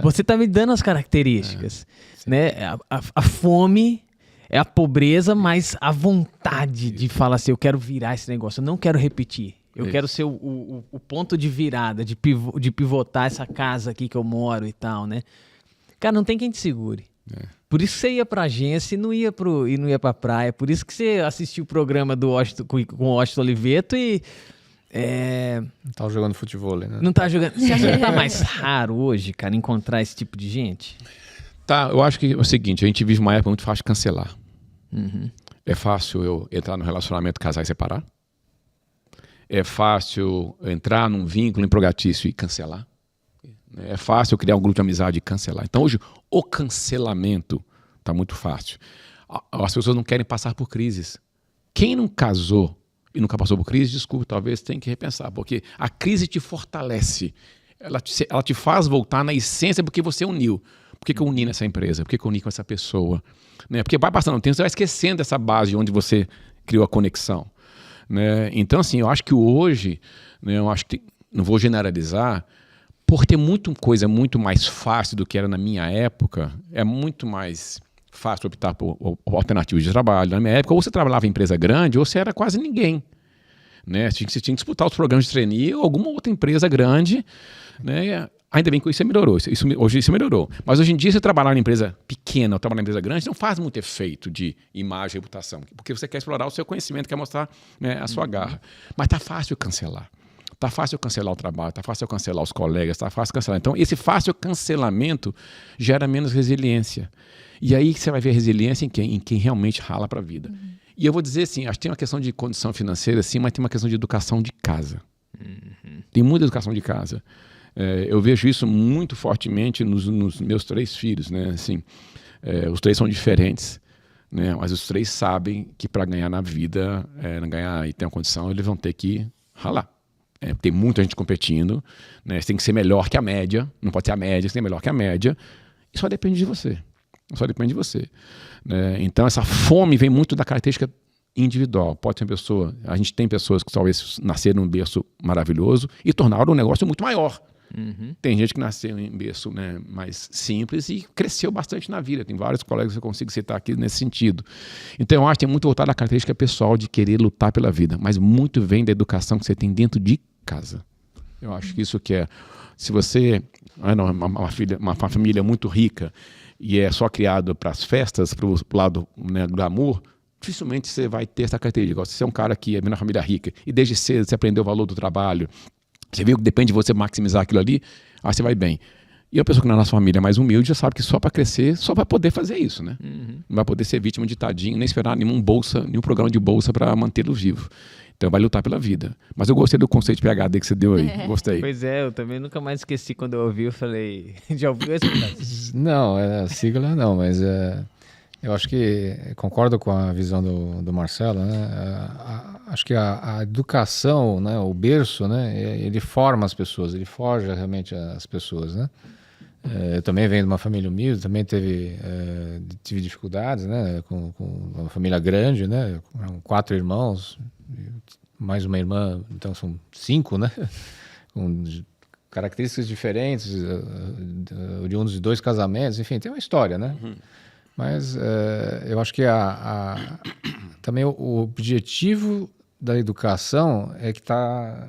você tá me dando as características, né? A fome é a pobreza, mas a vontade de falar assim, eu quero virar esse negócio, eu não quero repetir. Eu quero ser o ponto de virada, de pivotar essa casa aqui que eu moro e tal, né? Cara, não tem quem te segure. Por isso que você ia pra agência e não ia pra praia. Por isso que você assistiu o programa do Washington, com o Washington Oliveto e... Não tava jogando futebol, né? Não tá jogando. Você acha que tá mais raro hoje, cara, encontrar esse tipo de gente? Tá, eu acho que é o seguinte, a gente vive uma época muito fácil de cancelar. É fácil eu entrar num relacionamento, casar e separar. É fácil entrar num vínculo empregatício e cancelar. É fácil eu criar um grupo de amizade e cancelar. Então hoje o cancelamento está muito fácil. As pessoas não querem passar por crises. Quem não casou e nunca passou por crise, desculpa, talvez tenha que repensar, porque a crise te fortalece. Ela te faz voltar na essência porque você uniu. Por que eu uni nessa empresa? Por que eu uni com essa pessoa? Né? Porque vai passando o tempo, você vai esquecendo dessa base onde você criou a conexão. Né? Então, assim, eu acho que hoje, né, não vou generalizar, por ter coisa muito mais fácil do que era na minha época, é muito mais fácil optar por alternativas de trabalho. Na minha época, ou você trabalhava em empresa grande, ou você era quase ninguém. Né? Você tinha que disputar os programas de trainee ou alguma outra empresa grande. Né? Ainda bem que isso melhorou. Hoje isso melhorou. Mas hoje em dia, você trabalhar em empresa pequena, pequena ou trabalha na empresa grande, não faz muito efeito de imagem e reputação, porque você quer explorar o seu conhecimento, quer mostrar, né, a sua garra. Mas tá fácil cancelar. Tá fácil cancelar o trabalho, tá fácil cancelar os colegas, tá fácil cancelar. Então, esse fácil cancelamento gera menos resiliência. E aí você vai ver resiliência em quem realmente rala para a vida. E eu vou dizer assim, acho que tem uma questão de condição financeira, sim, mas tem uma questão de educação de casa. Tem muita educação de casa. Eu vejo isso muito fortemente nos meus 3 filhos, né? Assim, os 3 são diferentes, né? Mas os 3 sabem que para ganhar na vida, ganhar e ter uma condição, eles vão ter que ralar. Tem muita gente competindo, né? Você tem que ser melhor que a média, não pode ser a média, você tem que ser melhor que a média, e só depende de você. Só depende de você. Né? Então, essa fome vem muito da característica individual. Pode ser uma pessoa, a gente tem pessoas que talvez nasceram num berço maravilhoso e tornaram um negócio muito maior. Tem gente que nasceu em berço, né, mais simples e cresceu bastante na vida. Tem vários colegas que eu consigo citar aqui nesse sentido. Então, eu acho que tem muito voltado à característica pessoal de querer lutar pela vida, mas muito vem da educação que você tem dentro de casa. Eu acho que isso que é... Se você uma família muito rica e é só criado para as festas, para o lado, né, glamour, dificilmente você vai ter essa característica. Se você é um cara que é na família rica e desde cedo você aprendeu o valor do trabalho, você viu que depende de você maximizar aquilo ali, aí você vai bem. E a pessoa que na nossa família é mais humilde já sabe que só para crescer, só vai poder fazer isso, né? Não vai poder ser vítima de tadinho, nem esperar nenhum programa de bolsa para mantê-lo vivo. Então vai lutar pela vida. Mas eu gostei do conceito de PhD que você deu aí. Gostei. Pois é, eu também nunca mais esqueci quando eu ouvi, eu falei... Já ouviu esse? Não, a sigla não, mas eu acho que concordo com a visão do Marcelo, né? Acho que a educação, né, o berço, né, ele forma as pessoas, ele forja realmente as pessoas, né? Eu também venho de uma família humilde, também tive dificuldades, né, com uma família grande, né, com 4 irmãos, mais uma irmã, então são 5, né, com características diferentes, oriundos de 2 casamentos, enfim, tem uma história, né? Mas eu acho que também o objetivo da educação é que está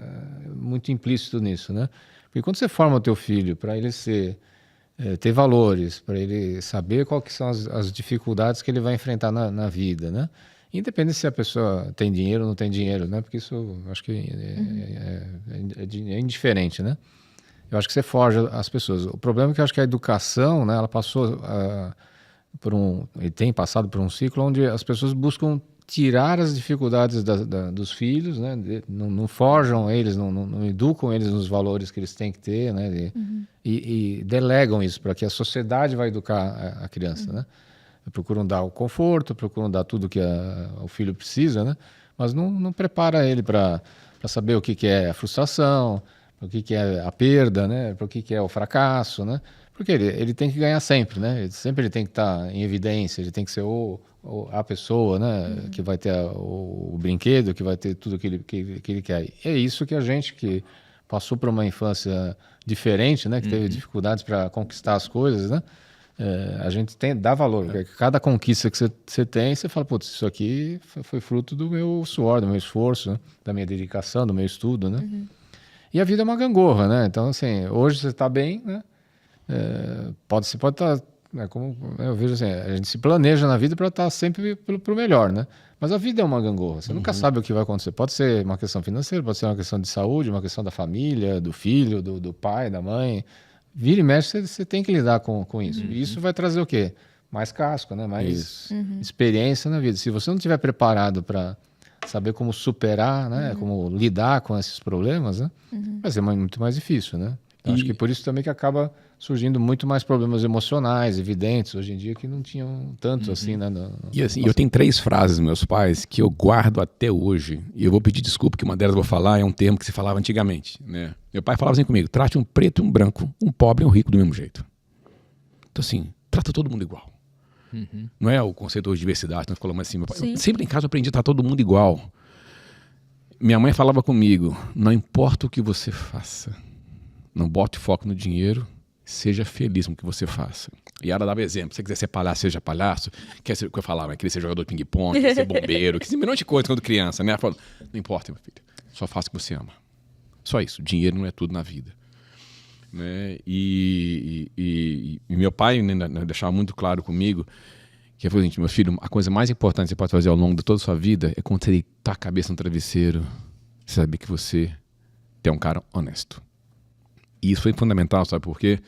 muito implícito nisso, né? Porque quando você forma o teu filho para ele ter valores, para ele saber quais que são as dificuldades que ele vai enfrentar na vida, né? Independente se a pessoa tem dinheiro ou não tem dinheiro, né? Porque isso acho que é indiferente, né? Eu acho que você forja as pessoas. O problema é que eu acho que a educação, né? Ela passou e tem passado por um ciclo onde as pessoas buscam tirar as dificuldades dos filhos, né? Não forjam eles, não educam eles nos valores que eles têm que ter, né? E delegam isso para que a sociedade vai educar a criança, né? Procuram dar o conforto, procuram dar tudo que o filho precisa, né? Mas não prepara ele para saber o que é a frustração, o que é a perda, né? Para o que é o fracasso, né? Porque ele tem que ganhar sempre, né? Sempre ele tem que estar em evidência, ele tem que ser a pessoa, né? Que vai ter o brinquedo, que vai ter tudo que ele quer. E é isso que a gente que passou por uma infância diferente, né? Que teve dificuldades para conquistar as coisas, né? A gente dá valor. Porque cada conquista que você tem, você fala, putz, isso aqui foi fruto do meu suor, do meu esforço, né? Da minha dedicação, do meu estudo, né? E a vida é uma gangorra, né? Então, assim, hoje você está bem, né? Pode estar, como eu vejo assim, a gente se planeja na vida para estar sempre pro melhor, né? Mas a vida é uma gangorra, você nunca sabe o que vai acontecer. Pode ser uma questão financeira, pode ser uma questão de saúde, uma questão da família, do filho, do pai, da mãe. Vira e mexe, você tem que lidar com isso. E isso vai trazer o quê? Mais casco, né? Mais experiência na vida. Se você não estiver preparado para saber como superar, né? Como lidar com esses problemas, né? Vai ser muito mais difícil, né? Acho que por isso também que acaba surgindo muito mais problemas emocionais, evidentes, hoje em dia, que não tinham tanto assim, né? E assim, eu tenho 3 frases dos meus pais que eu guardo até hoje, e eu vou pedir desculpa, que uma delas eu vou falar, é um termo que se falava antigamente, né? Meu pai falava assim comigo, trate um preto e um branco, um pobre e um rico do mesmo jeito. Então assim, trata todo mundo igual. Não é o conceito de diversidade, nós falamos assim, meu pai, sempre em casa eu aprendi a tratar todo mundo igual. Minha mãe falava comigo, não importa o que você faça, não bote foco no dinheiro, seja feliz com o que você faça. E ela dava exemplo. Se você quiser ser palhaço, seja palhaço. Quer ser o que eu falava, queria ser jogador de ping-pong, queria ser bombeiro, queria ser um milhão de coisas quando criança, né? Ela falou, não importa, meu filho, só faça o que você ama. Só isso. Dinheiro não é tudo na vida. né? E meu pai, né, deixava muito claro comigo que ele falou assim, meu filho, a coisa mais importante que você pode fazer ao longo de toda a sua vida é quando você deitar a cabeça no travesseiro, saber que você é um cara honesto. E isso foi fundamental, sabe por quê?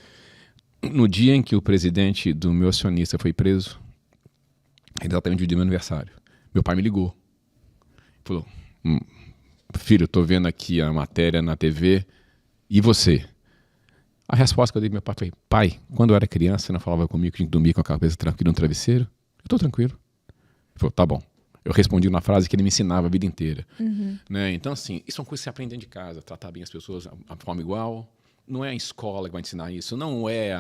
No dia em que o presidente do meu acionista foi preso, exatamente no dia do meu aniversário, meu pai me ligou. Falou, filho, eu tô vendo aqui a matéria na TV, e você? A resposta que eu dei pro meu pai foi, pai, quando eu era criança, você não falava comigo que tinha que dormir com a cabeça tranquila no travesseiro? Eu tô tranquilo. Ele falou, tá bom. Eu respondi uma frase que ele me ensinava a vida inteira. Né? Então, assim, isso é uma coisa que você aprende dentro de casa, tratar bem as pessoas de forma igual. Não é a escola que vai ensinar isso, não é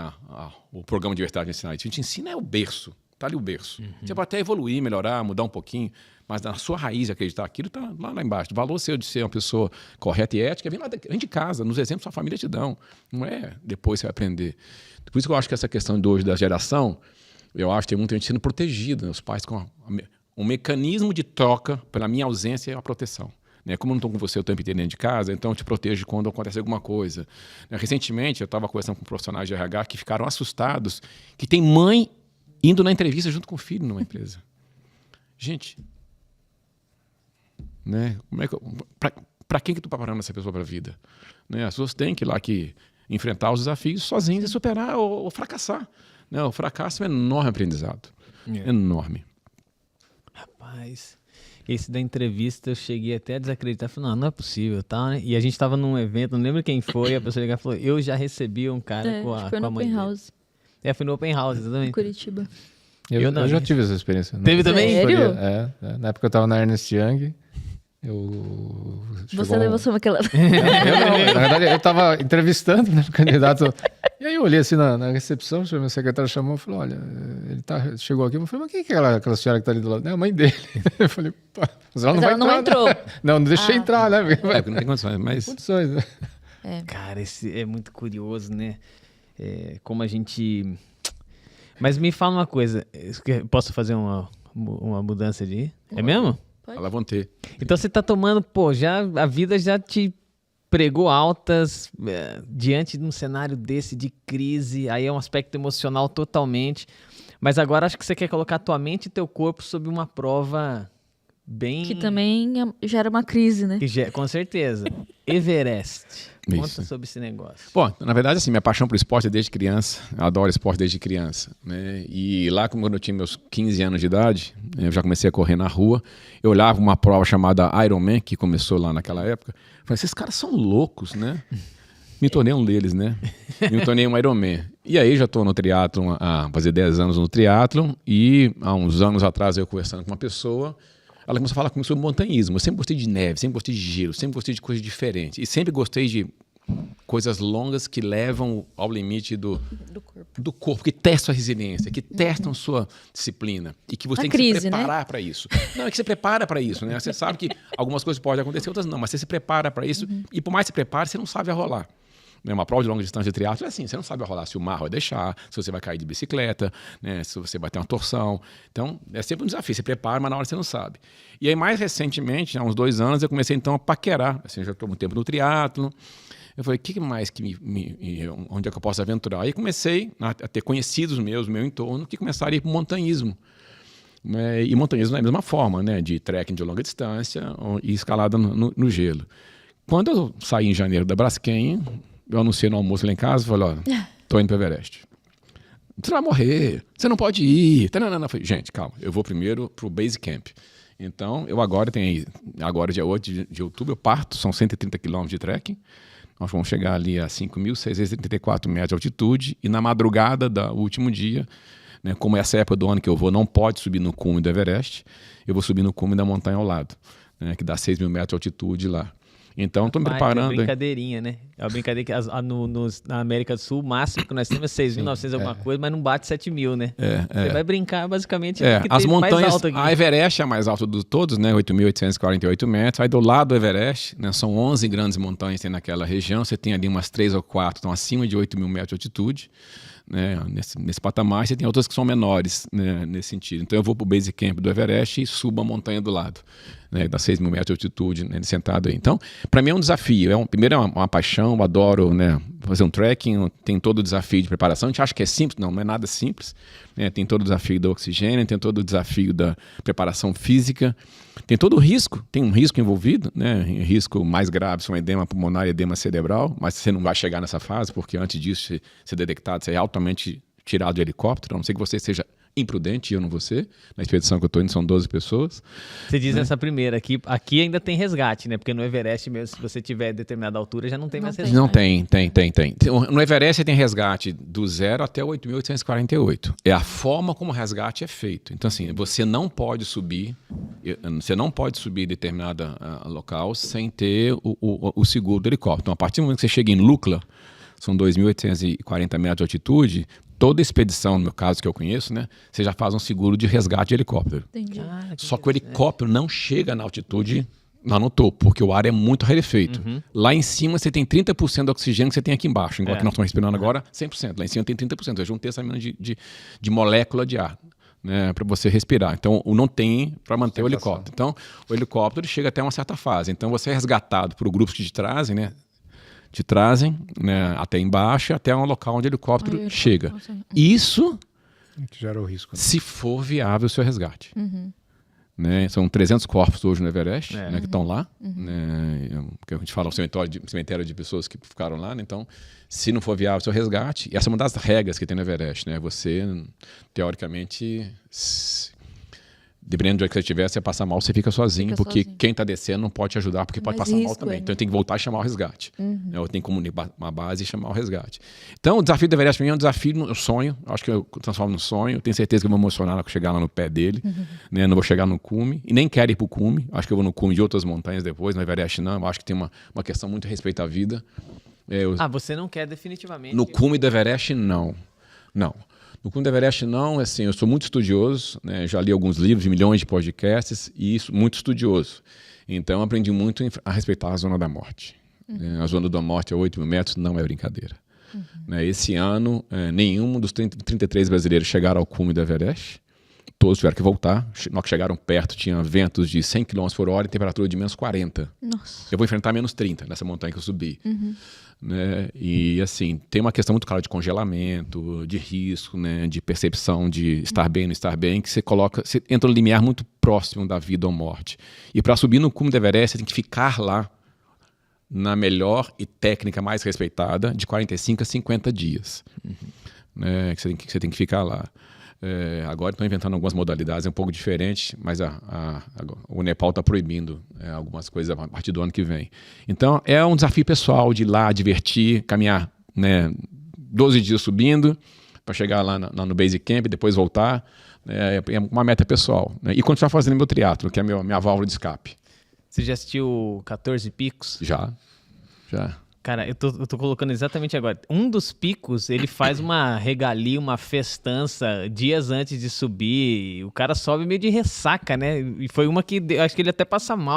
o programa de verdade que vai ensinar isso. A gente ensina é o berço, tá ali o berço. Você pode até evoluir, melhorar, mudar um pouquinho, mas na sua raiz de acreditar aquilo está lá embaixo. O valor seu de ser uma pessoa correta e ética vem de casa, nos exemplos que a sua família te dão. Não é depois você vai aprender. Por isso que eu acho que essa questão de hoje da geração, eu acho que tem muita gente sendo protegida, né? Os pais com um mecanismo de troca pela minha ausência é a proteção. Né? Como eu não estou com você o tempo inteiro dentro de casa, então eu te protejo quando acontece alguma coisa. Né? Recentemente, eu estava conversando com profissionais de RH que ficaram assustados que tem mãe indo na entrevista junto com o filho numa empresa. Gente, né? Para quem que tu está preparando essa pessoa para a vida? Né? As pessoas têm que ir lá enfrentar os desafios sozinhas e superar ou fracassar. Né? O fracasso é um enorme aprendizado. Enorme. Rapaz, esse da entrevista eu cheguei até a desacreditar. Falei, não é possível, tá? Né? E a gente estava num evento, não lembro quem foi, a pessoa ligou e falou, eu já recebi um cara com a mãe dele. House. Foi no Open House, exatamente. Em Curitiba. Eu já tive essa experiência. Teve também? Sério? Na época eu estava na Ernst Young. Você levou só aquela... Na verdade, eu estava entrevistando, né, o candidato. E aí eu olhei assim na recepção, o meu secretário chamou e falou, olha, ele chegou aqui. Eu falei, mas quem que é aquela senhora que está ali do lado? É a mãe dele. Eu falei, pá, mas ela não vai entrar. Não entrou. Não deixei entrar, né? Porque não tem condições, mas... Condições, né? Cara, esse é muito curioso, né? Como a gente... Mas me fala uma coisa, posso fazer uma mudança de... É mesmo? Ela vão ter. Então você tá tomando, a vida já te pregou altas diante de um cenário desse de crise, aí é um aspecto emocional totalmente, mas agora acho que você quer colocar tua mente e teu corpo sob uma prova bem... Que também gera uma crise, né? Com certeza. Everest. Isso. Conta sobre esse negócio. Bom, na verdade, assim, minha paixão por esporte é desde criança. Eu adoro esporte desde criança. Né? E lá, quando eu tinha meus 15 anos de idade, eu já comecei a correr na rua. Eu olhava uma prova chamada Ironman, que começou lá naquela época. Falei, esses caras são loucos, né? Me tornei um deles, né? Me tornei um Ironman. E aí já estou no triatlon há fazer 10 anos no triatlon. E há uns anos atrás eu conversando com uma pessoa... Ela começou a falar comigo sobre montanhismo. Eu sempre gostei de neve, sempre gostei de gelo, sempre gostei de coisas diferentes. E sempre gostei de coisas longas que levam ao limite do corpo, que testam a resiliência, que testam sua disciplina. E que você tem que se preparar para isso. Não, é que você prepara para isso, né? Você sabe que algumas coisas podem acontecer, outras não, mas você se prepara para isso. E por mais que você prepare, você não sabe a rolar. Uma prova de longa distância de triatlo é assim, você não sabe rolar se o mar vai deixar, se você vai cair de bicicleta, né, se você vai ter uma torção. Então, é sempre um desafio, você prepara, mas na hora você não sabe. E aí, mais recentemente, há uns 2 anos, eu comecei então a paquerar. Assim, eu já estou muito tempo no triatlo. Eu falei, o que mais onde é que eu posso aventurar? Aí comecei a ter conhecidos meus, meu entorno, que começaram a ir para o montanhismo. E montanhismo é a mesma forma, né, de trekking de longa distância e escalada no gelo. Quando eu saí em janeiro da Braskem, eu anunciei no almoço lá em casa e falei, ó, tô indo para o Everest. Você vai morrer, você não pode ir. Eu falei, gente, calma, eu vou primeiro pro Base Camp. Então, eu agora dia 8 de outubro, eu parto, são 130 quilômetros de trekking. Nós vamos chegar ali a 5.634 metros de altitude e na madrugada do último dia, né, como essa época do ano que eu vou, não pode subir no cume do Everest, eu vou subir no cume da montanha ao lado, né, que dá 6.000 metros de altitude lá. Então, estou me preparando. É uma brincadeirinha, né? É uma brincadeira que na América do Sul, o máximo que nós temos é 6.900 alguma coisa, mas não bate 7.000, né? Você vai brincar, basicamente, que as montanhas, mais alto aqui. A Everest é a mais alta de todos, né? 8.848 metros. Aí do lado do Everest, né? São 11 grandes montanhas que tem naquela região. Você tem ali umas 3 ou 4, estão acima de 8.000 metros de altitude. Né, nesse patamar, você tem outras que são menores, né, nesse sentido. Então eu vou para o Base Camp do Everest e subo a montanha do lado, né, dá 6.000 metros de altitude, né, sentado aí. Então, para mim é um desafio. Primeiro é uma paixão, eu adoro, né, fazer um trekking, tem todo o desafio de preparação. A gente acha que é simples, não é nada simples. Né? Tem todo o desafio do oxigênio, tem todo o desafio da preparação física, tem todo o risco, tem um risco envolvido, né? Risco mais grave são edema pulmonar e edema cerebral, mas você não vai chegar nessa fase, porque antes disso ser detectado, você é altamente tirado de helicóptero, a não ser que você seja imprudente, eu não vou ser. Na expedição que eu estou indo são 12 pessoas. Você diz essa primeira, aqui ainda tem resgate, né? Porque no Everest mesmo, se você tiver determinada altura, já não tem mais resgate. Não tem. No Everest você tem resgate do 0 até 8.848. É a forma como o resgate é feito. Então, assim, você não pode subir determinada local sem ter o seguro do helicóptero. Então, a partir do momento que você chega em Lukla, são 2.840 metros de altitude, toda expedição, no meu caso que eu conheço, né, você já faz um seguro de resgate de helicóptero. Entendi. Só que o helicóptero não chega na altitude lá no topo, porque o ar é muito rarefeito. Lá em cima você tem 30% do oxigênio que você tem aqui embaixo, igual que nós estamos respirando agora, 100%. Lá em cima tem 30%, eu juntei essa mina de molécula de ar, né, para você respirar. Então, não tem para manter o helicóptero. Então, o helicóptero chega até uma certa fase. Então, você é resgatado por grupos que te trazem, né, até embaixo, até um local onde o helicóptero chega. Isso gera o risco, né? Se for viável o seu resgate. Né? São 300 corpos hoje no Everest, né, que estão lá. Né, que a gente fala um cemitério de pessoas que ficaram lá. Né? Então, se não for viável o seu resgate, e essa é uma das regras que tem no Everest. Né? Você, teoricamente, dependendo de onde você estiver, se você passar mal, você fica sozinho, porque quem está descendo não pode te ajudar, porque pode passar mal também. Então tem que voltar e chamar o resgate. Eu tenho que comunicar uma base e chamar o resgate. Então o desafio do Everest para mim é um desafio, um sonho. Acho que eu transformo num sonho. Tenho certeza que eu vou emocionar quando chegar lá no pé dele. Né? Não vou chegar no cume. E nem quero ir para o cume. Acho que eu vou no cume de outras montanhas depois. No Everest não. Eu acho que tem uma questão muito a respeito à vida. Você não quer definitivamente... No cume do Everest, não. Não. No cume do Everest, não. Assim, eu sou muito estudioso, né? Já li alguns livros, milhões de podcasts, e isso, muito estudioso. Então, aprendi muito a respeitar a zona da morte. A zona da morte a 8 mil metros não é brincadeira. Né? Esse ano, nenhum dos 33 brasileiros chegaram ao cume do Everest. Todos tiveram que voltar. Na hora que chegaram perto, tinha ventos de 100 km por hora e temperatura de menos 40. Nossa. Eu vou enfrentar menos 30 nessa montanha que eu subi. Né? E assim, tem uma questão muito clara de congelamento, de risco, né? De percepção de estar bem ou não estar bem, que você entra no limiar muito próximo da vida ou morte. E para subir no cume do Everest, você tem que ficar lá na melhor e técnica mais respeitada de 45 a 50 dias. Né? Que você tem que ficar lá. Agora estão inventando algumas modalidades um pouco diferentes, mas o Nepal está proibindo algumas coisas a partir do ano que vem. Então, é um desafio pessoal de ir lá, divertir, caminhar, né, 12 dias subindo, para chegar lá no Base Camp e depois voltar. É uma meta pessoal. Né? E continuar fazendo meu triatlo, que é minha válvula de escape. Você já assistiu 14 Picos? Já. Cara, eu tô colocando exatamente agora. Um dos picos, ele faz uma regalia, uma festança dias antes de subir. O cara sobe meio de ressaca, né? E foi uma que acho que ele até passa mal.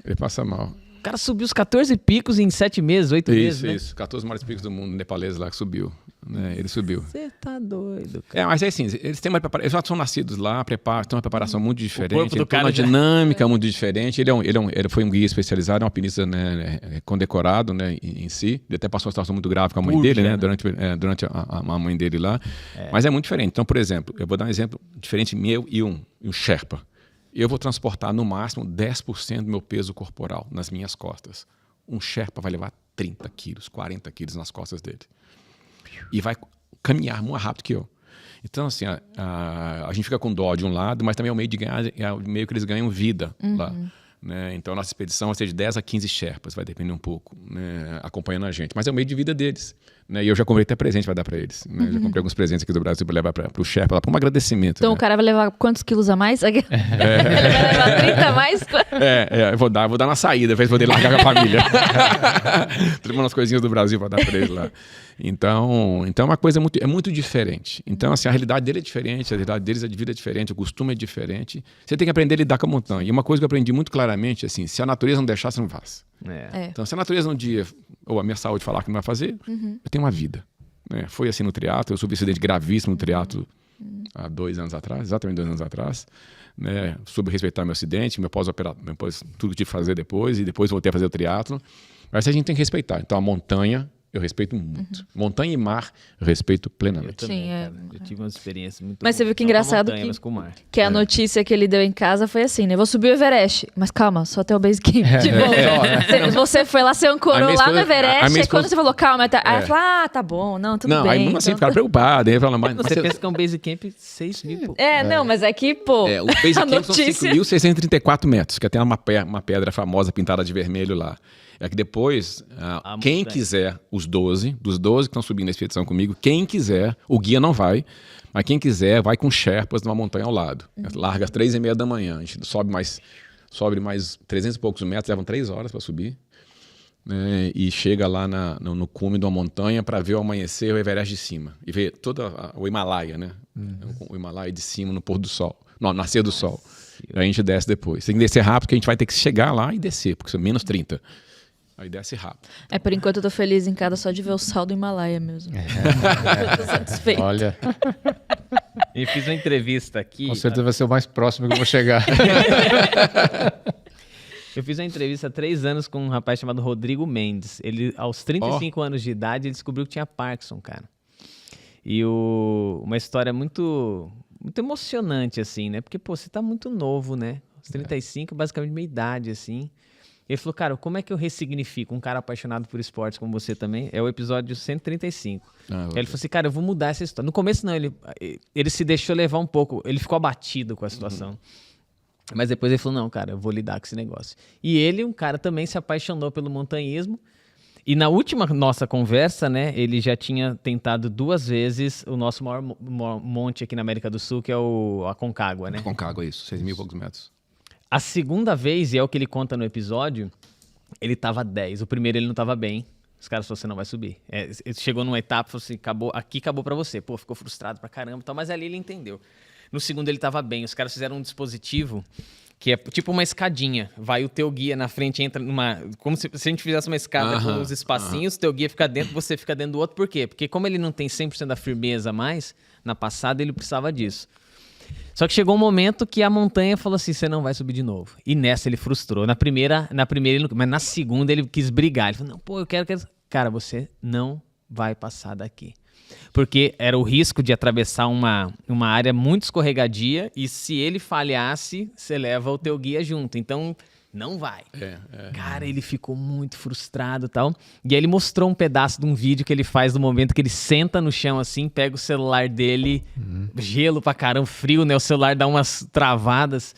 Ele passa mal. O cara subiu os 14 picos em 7 meses, 8 meses, né? Isso. 14 maiores picos do mundo nepalês lá que subiu. Né? Ele subiu. Você tá doido, cara. Mas é assim, eles têm eles já são nascidos lá, têm uma preparação muito diferente, O corpo do cara uma dinâmica muito diferente. Ele foi um guia especializado, é um alpinista, né, condecorado, né, em si. Ele até passou uma situação muito grave com a mãe dele, né? Durante a mãe dele lá. Mas é muito diferente. Então, por exemplo, eu vou dar um exemplo diferente meu e um Sherpa. Eu vou transportar no máximo 10% do meu peso corporal nas minhas costas. Um Sherpa vai levar 30 quilos, 40 quilos nas costas dele. E vai caminhar muito rápido que eu. Então, assim, a gente fica com dó de um lado, mas também é o meio de ganhar, meio que eles ganham vida lá. Né? Então, a nossa expedição vai ser de 10 a 15 Sherpas, vai depender um pouco, né, acompanhando a gente. Mas é o meio de vida deles. Né? E eu já comprei até presente para dar para eles. Né? Já comprei alguns presentes aqui do Brasil para levar para o Sherpa, para um agradecimento. Então, né? O cara vai levar quantos quilos a mais? Ele vai levar 30 a mais? Eu vou dar na saída, para poder largar com a família. Trouxe umas coisinhas do Brasil para dar para eles lá. Então é uma coisa muito diferente. Então, assim, a realidade dele é diferente, a realidade deles de vida é diferente, o costume é diferente. Você tem que aprender a lidar com a montanha. E uma coisa que eu aprendi muito claramente, assim, se a natureza não deixar, você não faz. Então, se a natureza um dia, ou a minha saúde falar que não vai fazer, eu tenho uma vida. Né? Foi assim no triatlo, eu sofri um acidente gravíssimo no triatlo há 2 anos atrás, exatamente 2 anos atrás. Né? Soube respeitar meu acidente, meu pós-operatório, tudo que tive que fazer depois, e depois voltei a fazer o triatlo. Mas a gente tem que respeitar. Então, a montanha Eu respeito muito. Montanha e mar, eu respeito Eu plenamente. também, Sim, é. cara. Eu tive uma experiência muito Mas você boa. viu que Não com a engraçado montanha, que- mas com o mar. Que a notícia que ele deu em casa foi assim, né? Vou subir o Everest. Mas calma, só até o base camp. Tipo, você foi lá, você A ancorou minha lá no esposa- Everest. a minha E quando esposa- você falou, calma, aí ela falou, tá bom, não, tudo Não, bem. aí mesmo assim então ficaram preocupados. Aí falaram, mas Você pensa que é um base camp 6 mil, pô. não, mas é que, pô, o base a camp são notícia... 5.634 metros, que tem uma pedra famosa pintada de vermelho lá. É que depois, A quem montanha. quiser, dos 12 que estão subindo a expedição comigo, quem quiser, o guia não vai, mas quem quiser vai com Sherpas numa montanha ao lado. Larga às 3h30 da manhã, a gente sobe mais 300 e poucos metros, levam 3 horas para subir. Né, e chega lá no cume de uma montanha para ver o amanhecer o Everest de cima. E ver todo o Himalaia, né? O Himalaia de cima no pôr do sol, no nascer do sol. Aí a gente desce depois. Tem que descer rápido, porque a gente vai ter que chegar lá e descer, porque são menos 30. Aí desce rápido. Por enquanto eu tô feliz em casa só de ver o sal do Himalaia mesmo. Eu tô satisfeito. Olha, E fiz uma entrevista aqui. com certeza vai ser o mais próximo que eu vou chegar. Eu fiz uma entrevista há 3 anos com um rapaz chamado Rodrigo Mendes. Ele, aos 35 anos de idade, ele descobriu que tinha Parkinson, cara. E uma história muito, muito emocionante, assim, né? Porque, pô, você tá muito novo, né? Aos 35, basicamente meia idade, assim. Ele falou, cara, como é que eu ressignifico um cara apaixonado por esportes como você também? É o episódio 135. Aí ele falou assim, cara, eu vou mudar essa história. No começo, não, ele se deixou levar um pouco. Ele ficou abatido com a situação. Mas depois ele falou, não, cara, eu vou lidar com esse negócio. E ele, um cara, também se apaixonou pelo montanhismo. E na última nossa conversa, né, ele já tinha tentado 2 vezes o nosso maior monte aqui na América do Sul, que é a Aconcagua, né? Aconcagua, isso, 6.000 e poucos metros. A segunda vez, e é o que ele conta no episódio, ele tava 10. O primeiro ele não tava bem. Os caras falaram, você não vai subir. Ele chegou numa etapa e falou assim, acabou pra você. Pô, ficou frustrado pra caramba e tal, mas ali ele entendeu. No segundo ele tava bem. Os caras fizeram um dispositivo que é tipo uma escadinha. Vai o teu guia na frente, entra numa... Como se a gente fizesse uma escada com os espacinhos, teu guia fica dentro, você fica dentro do outro. Por quê? Porque como ele não tem 100% da firmeza a mais, na passada ele precisava disso. Só que chegou um momento que a montanha falou assim, você não vai subir de novo. E nessa ele frustrou. Na primeira ele não, mas na segunda ele quis brigar. Ele falou, não, pô, eu quero... Cara, você não vai passar daqui. Porque era o risco de atravessar uma área muito escorregadia e se ele falhasse, você leva o teu guia junto. Então, não vai. Cara, ele ficou muito frustrado e tal. E aí ele mostrou um pedaço de um vídeo que ele faz no momento que ele senta no chão assim, pega o celular dele, gelo pra caramba, frio, né? O celular dá umas travadas.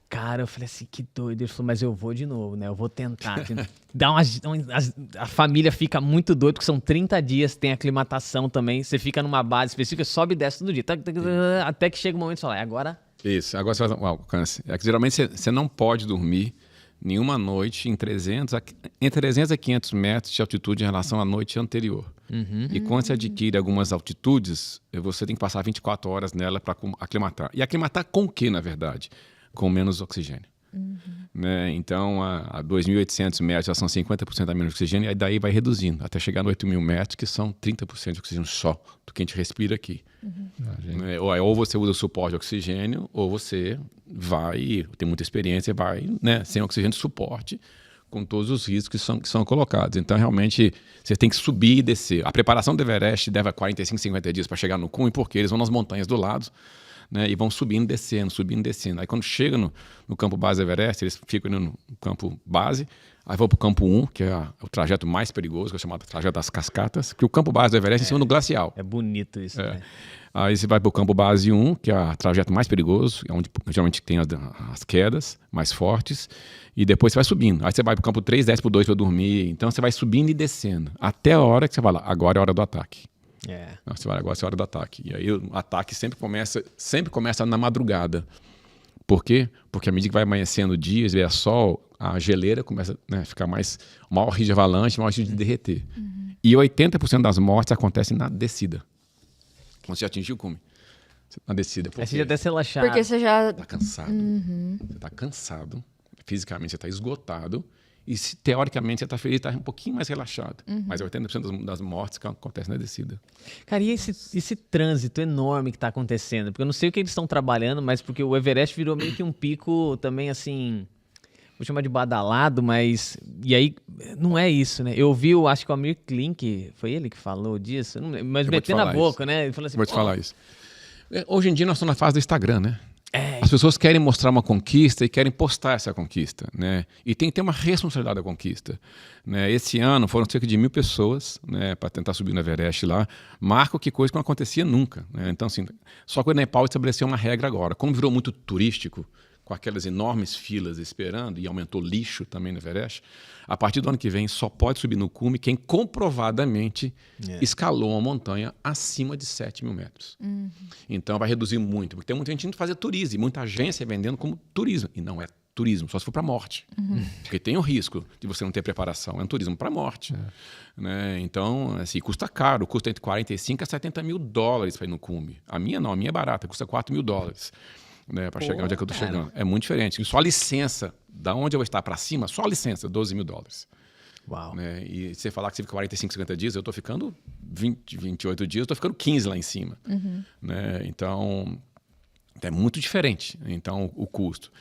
Cara, eu falei assim, que doido. Ele falou, mas eu vou de novo, né? Eu vou tentar. A família fica muito doida, porque são 30 dias, tem aclimatação também. Você fica numa base específica, sobe e desce todo dia. Até que chega o momento de falar, agora... Isso, agora você faz um alcance. É que geralmente você não pode dormir nenhuma noite entre 300 a 500 metros de altitude em relação à noite anterior. E quando você adquire algumas altitudes, você tem que passar 24 horas nela para aclimatar. E aclimatar com o que, na verdade? Com menos oxigênio. Né? Então, a 2.800 metros já são 50% a menos oxigênio, e daí vai reduzindo, até chegar no 8.000 metros, que são 30% de oxigênio só do que a gente respira aqui. Né? Ou você usa o suporte de oxigênio, ou você vai, tem muita experiência, vai, né, sem oxigênio de suporte, com todos os riscos que são colocados. Então, realmente, você tem que subir e descer. A preparação do Everest leva 45, 50 dias para chegar no cume, porque eles vão nas montanhas do lado, né, e vão subindo e descendo. Aí quando chega no campo base Everest, eles ficam no campo base, aí vão para o campo 1, que é o trajeto mais perigoso, que é chamado trajeto das cascatas, que o campo base do Everest é em cima do glacial. É bonito isso, né? Aí você vai para o campo base 1, que é o trajeto mais perigoso, onde geralmente tem as quedas mais fortes, e depois você vai subindo. Aí você vai para o campo 3, desce para o 2 para dormir, então você vai subindo e descendo, até a hora que você vai lá, agora é a hora do ataque. Agora é a hora do ataque. E aí o ataque sempre começa na madrugada. Por quê? Porque à medida que vai amanhecendo o dia, se vier sol, a geleira começa a ficar mais... maior risco de avalanche, maior risco de derreter. E 80% das mortes acontecem na descida. Quando você atingiu o cume. Na descida. Aí você já desce relaxado. Porque você já... Tá cansado. Você tá cansado. Fisicamente você tá esgotado. E teoricamente você está feliz, está um pouquinho mais relaxado. Mas 80% das mortes que acontecem na descida. Cara, e esse trânsito enorme que está acontecendo? Porque eu não sei o que eles estão trabalhando, mas porque o Everest virou meio que um pico também, assim, vou chamar de badalado, mas... E aí, não é isso, né? Eu ouvi, acho que o Amir Klink, foi ele que falou disso? Não lembro, mas meteu na boca, né? Ele falou assim, vou te falar isso. Hoje em dia nós estamos na fase do Instagram, né? As pessoas querem mostrar uma conquista e querem postar essa conquista, né? E tem que ter uma responsabilidade da conquista, né? Esse ano foram cerca de 1.000 pessoas, né, para tentar subir no Everest lá. Marco que coisa que não acontecia nunca, né? Então, assim, só que o Nepal estabeleceu uma regra agora. Como virou muito turístico, com aquelas enormes filas esperando, e aumentou lixo também no Everest, a partir do ano que vem só pode subir no cume quem comprovadamente escalou uma montanha acima de 7.000 metros. Então vai reduzir muito, porque tem muita gente indo fazer turismo, e muita agência vendendo como turismo, e não é turismo, só se for para a morte. Porque tem o risco de você não ter preparação, é um turismo para a morte. Né? Então, assim, custa caro, custa entre 45 a 70 mil dólares para ir no cume. A minha não, a minha é barata, custa 4 mil dólares. Né, para chegar onde é que eu estou chegando. É muito diferente. Só a licença, da onde eu vou estar para cima, só a licença, 12 mil dólares. Uau. Né? E você falar que você fica 45, 50 dias, eu estou ficando 20, 28 dias, eu estou ficando 15 lá em cima. Né? Então, é muito diferente o custo.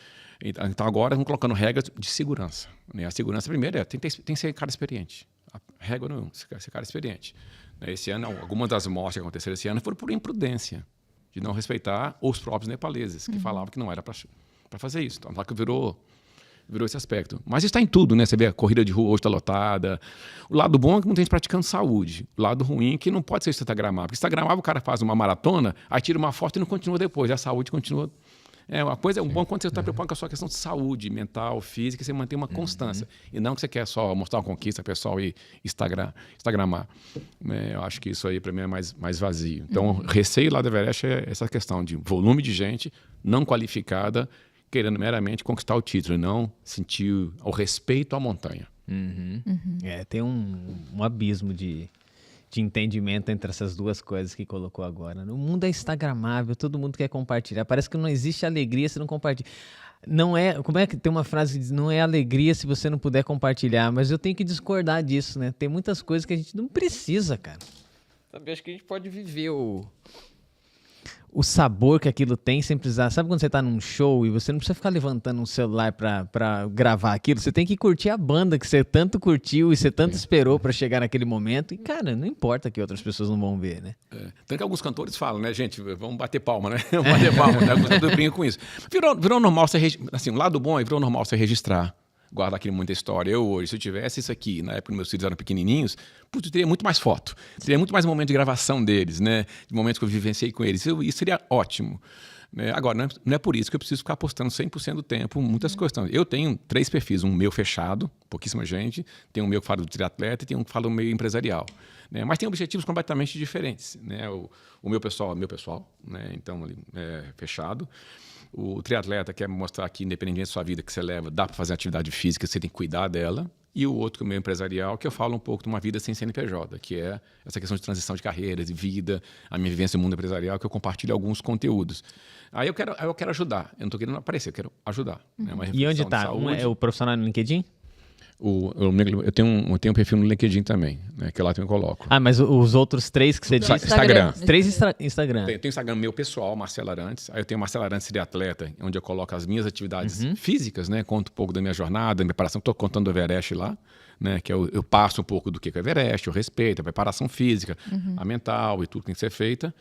Então, agora, estamos colocando regras de segurança. Né? A segurança, primeiro, tem que ser cara experiente. A regra não, ser cara experiente. Né? Esse ano, algumas das mortes que aconteceram esse ano foram por imprudência, de não respeitar os próprios nepaleses, que falavam que não era para fazer isso. Então, lá que virou esse aspecto. Mas isso está em tudo, né? Você vê a corrida de rua hoje está lotada. O lado bom é que muita gente praticando saúde. O lado ruim é que não pode ser instagramável. Porque instagramável o cara faz uma maratona, aí tira uma foto e não continua depois. A saúde continua... Um bom quando você está preocupado com a sua questão de saúde mental, física, você mantém uma constância. E não que você quer só mostrar uma conquista pessoal e instagramar. Eu acho que isso aí para mim é mais vazio. Então, o receio lá do Everest é essa questão de volume de gente não qualificada, querendo meramente conquistar o título e não sentir o respeito à montanha. Tem um abismo de entendimento entre essas duas coisas que colocou agora. O mundo é instagramável, todo mundo quer compartilhar. Parece que não existe alegria se não compartilha. Não é, como é que tem uma frase que diz, não é alegria se você não puder compartilhar, mas eu tenho que discordar disso, né? Tem muitas coisas que a gente não precisa, cara. Sabe, acho que a gente pode viver o sabor que aquilo tem sem precisar. Sabe quando você tá num show e você não precisa ficar levantando um celular pra gravar aquilo? Você tem que curtir a banda que você tanto curtiu e você tanto esperou pra chegar naquele momento. E, cara, não importa que outras pessoas não vão ver, né? Tanto que alguns cantores falam, né, gente, vamos bater palma, né? Vamos bater palma, né? Alguns cantores brincam com isso. Virou normal você assim, o lado bom é virou normal você registrar. Guarda aqui muita história. Eu hoje, se eu tivesse isso aqui, na época que meus filhos eram pequenininhos, eu teria muito mais foto. Teria muito mais momento de gravação deles, né? De momentos que eu vivenciei com eles. Isso seria ótimo. Agora, não é por isso que eu preciso ficar postando 100% do tempo muitas coisas. Eu tenho 3 perfis. Um meu fechado, pouquíssima gente. Tem um meu que fala do triatleta e tem um que fala do meio empresarial. Mas tem objetivos completamente diferentes. O meu pessoal, né? Então, ali, fechado. O triatleta quer mostrar que, independente da sua vida que você leva, dá para fazer atividade física, você tem que cuidar dela. E o outro, que é o meio empresarial, que eu falo um pouco de uma vida sem CNPJ, que é essa questão de transição de carreira, de vida, a minha vivência no mundo empresarial, que eu compartilho alguns conteúdos. Aí eu quero ajudar. Eu não estou querendo aparecer, eu quero ajudar. E onde está? É o profissional no LinkedIn? Eu tenho um perfil no LinkedIn também, né, que lá eu coloco. Mas os outros 3 que você disse? Instagram. 3 Instagram. Tenho Instagram meu pessoal, Marcelo Arantes. Aí eu tenho Marcelo Arantes de atleta, onde eu coloco as minhas atividades físicas, né? Conto um pouco da minha jornada, da minha preparação. Estou contando do Everest lá, né? Que eu passo um pouco do que é o Everest, eu respeito a preparação física, a mental e tudo que tem que ser feita.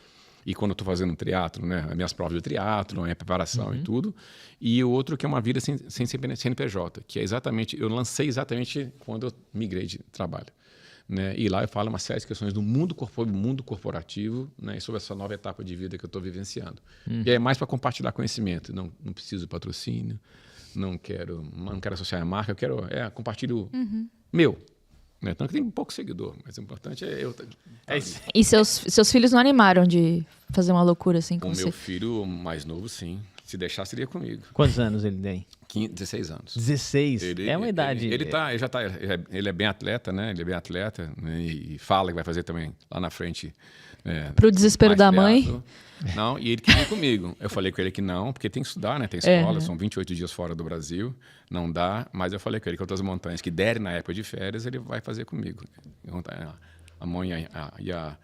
E quando eu estou fazendo triatlo, né, as minhas provas de triatlo, a minha preparação e tudo. E o outro que é uma vida sem CNPJ, que é eu lancei exatamente quando eu migrei de trabalho. Né? E lá eu falo uma série de questões do mundo corporativo, né, e sobre essa nova etapa de vida que eu estou vivenciando. E é mais para compartilhar conhecimento. Não preciso de patrocínio, não quero associar a marca, eu quero compartilho meu. Então que tem pouco seguidor, mas o importante é eu. E seus filhos não animaram de fazer uma loucura assim com você? O meu filho mais novo, sim. Se deixar, seria comigo. Quantos anos ele tem? 16 anos. 16? É uma idade. Ele é bem atleta, né? Ele é bem atleta, né? E fala que vai fazer também lá na frente. Pro desespero da mãe? Não, e ele queria ir comigo. Eu falei com ele que não, porque tem que estudar, né? Tem escola, são 28 dias fora do Brasil, não dá. Mas eu falei com ele que outras montanhas que derem na época de férias, ele vai fazer comigo. a mãe e a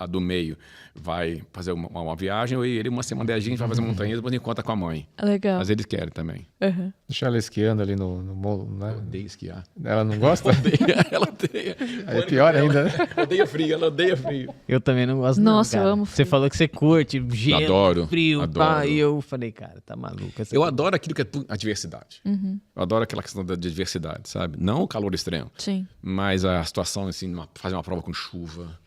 do meio vai fazer uma viagem, ou ele uma semana a gente vai fazer montanha, depois encontra com a mãe. Legal. Mas eles querem também. Uhum. Deixar ela esquiando ali no morro, né? Ela odeia esquiar. Ela não gosta? Ela odeia. Aí é pior ainda, né? Ela odeia frio. Eu também não gosto Nossa, não, eu cara. amo Você frio. falou que você curte gelo, Adoro, frio, adoro. pá, e eu falei, cara, tá maluco. Eu adoro aquilo que é a diversidade. Eu adoro aquela questão da diversidade, sabe? Não o calor extremo, Sim. mas a situação, assim, fazer uma prova com chuva,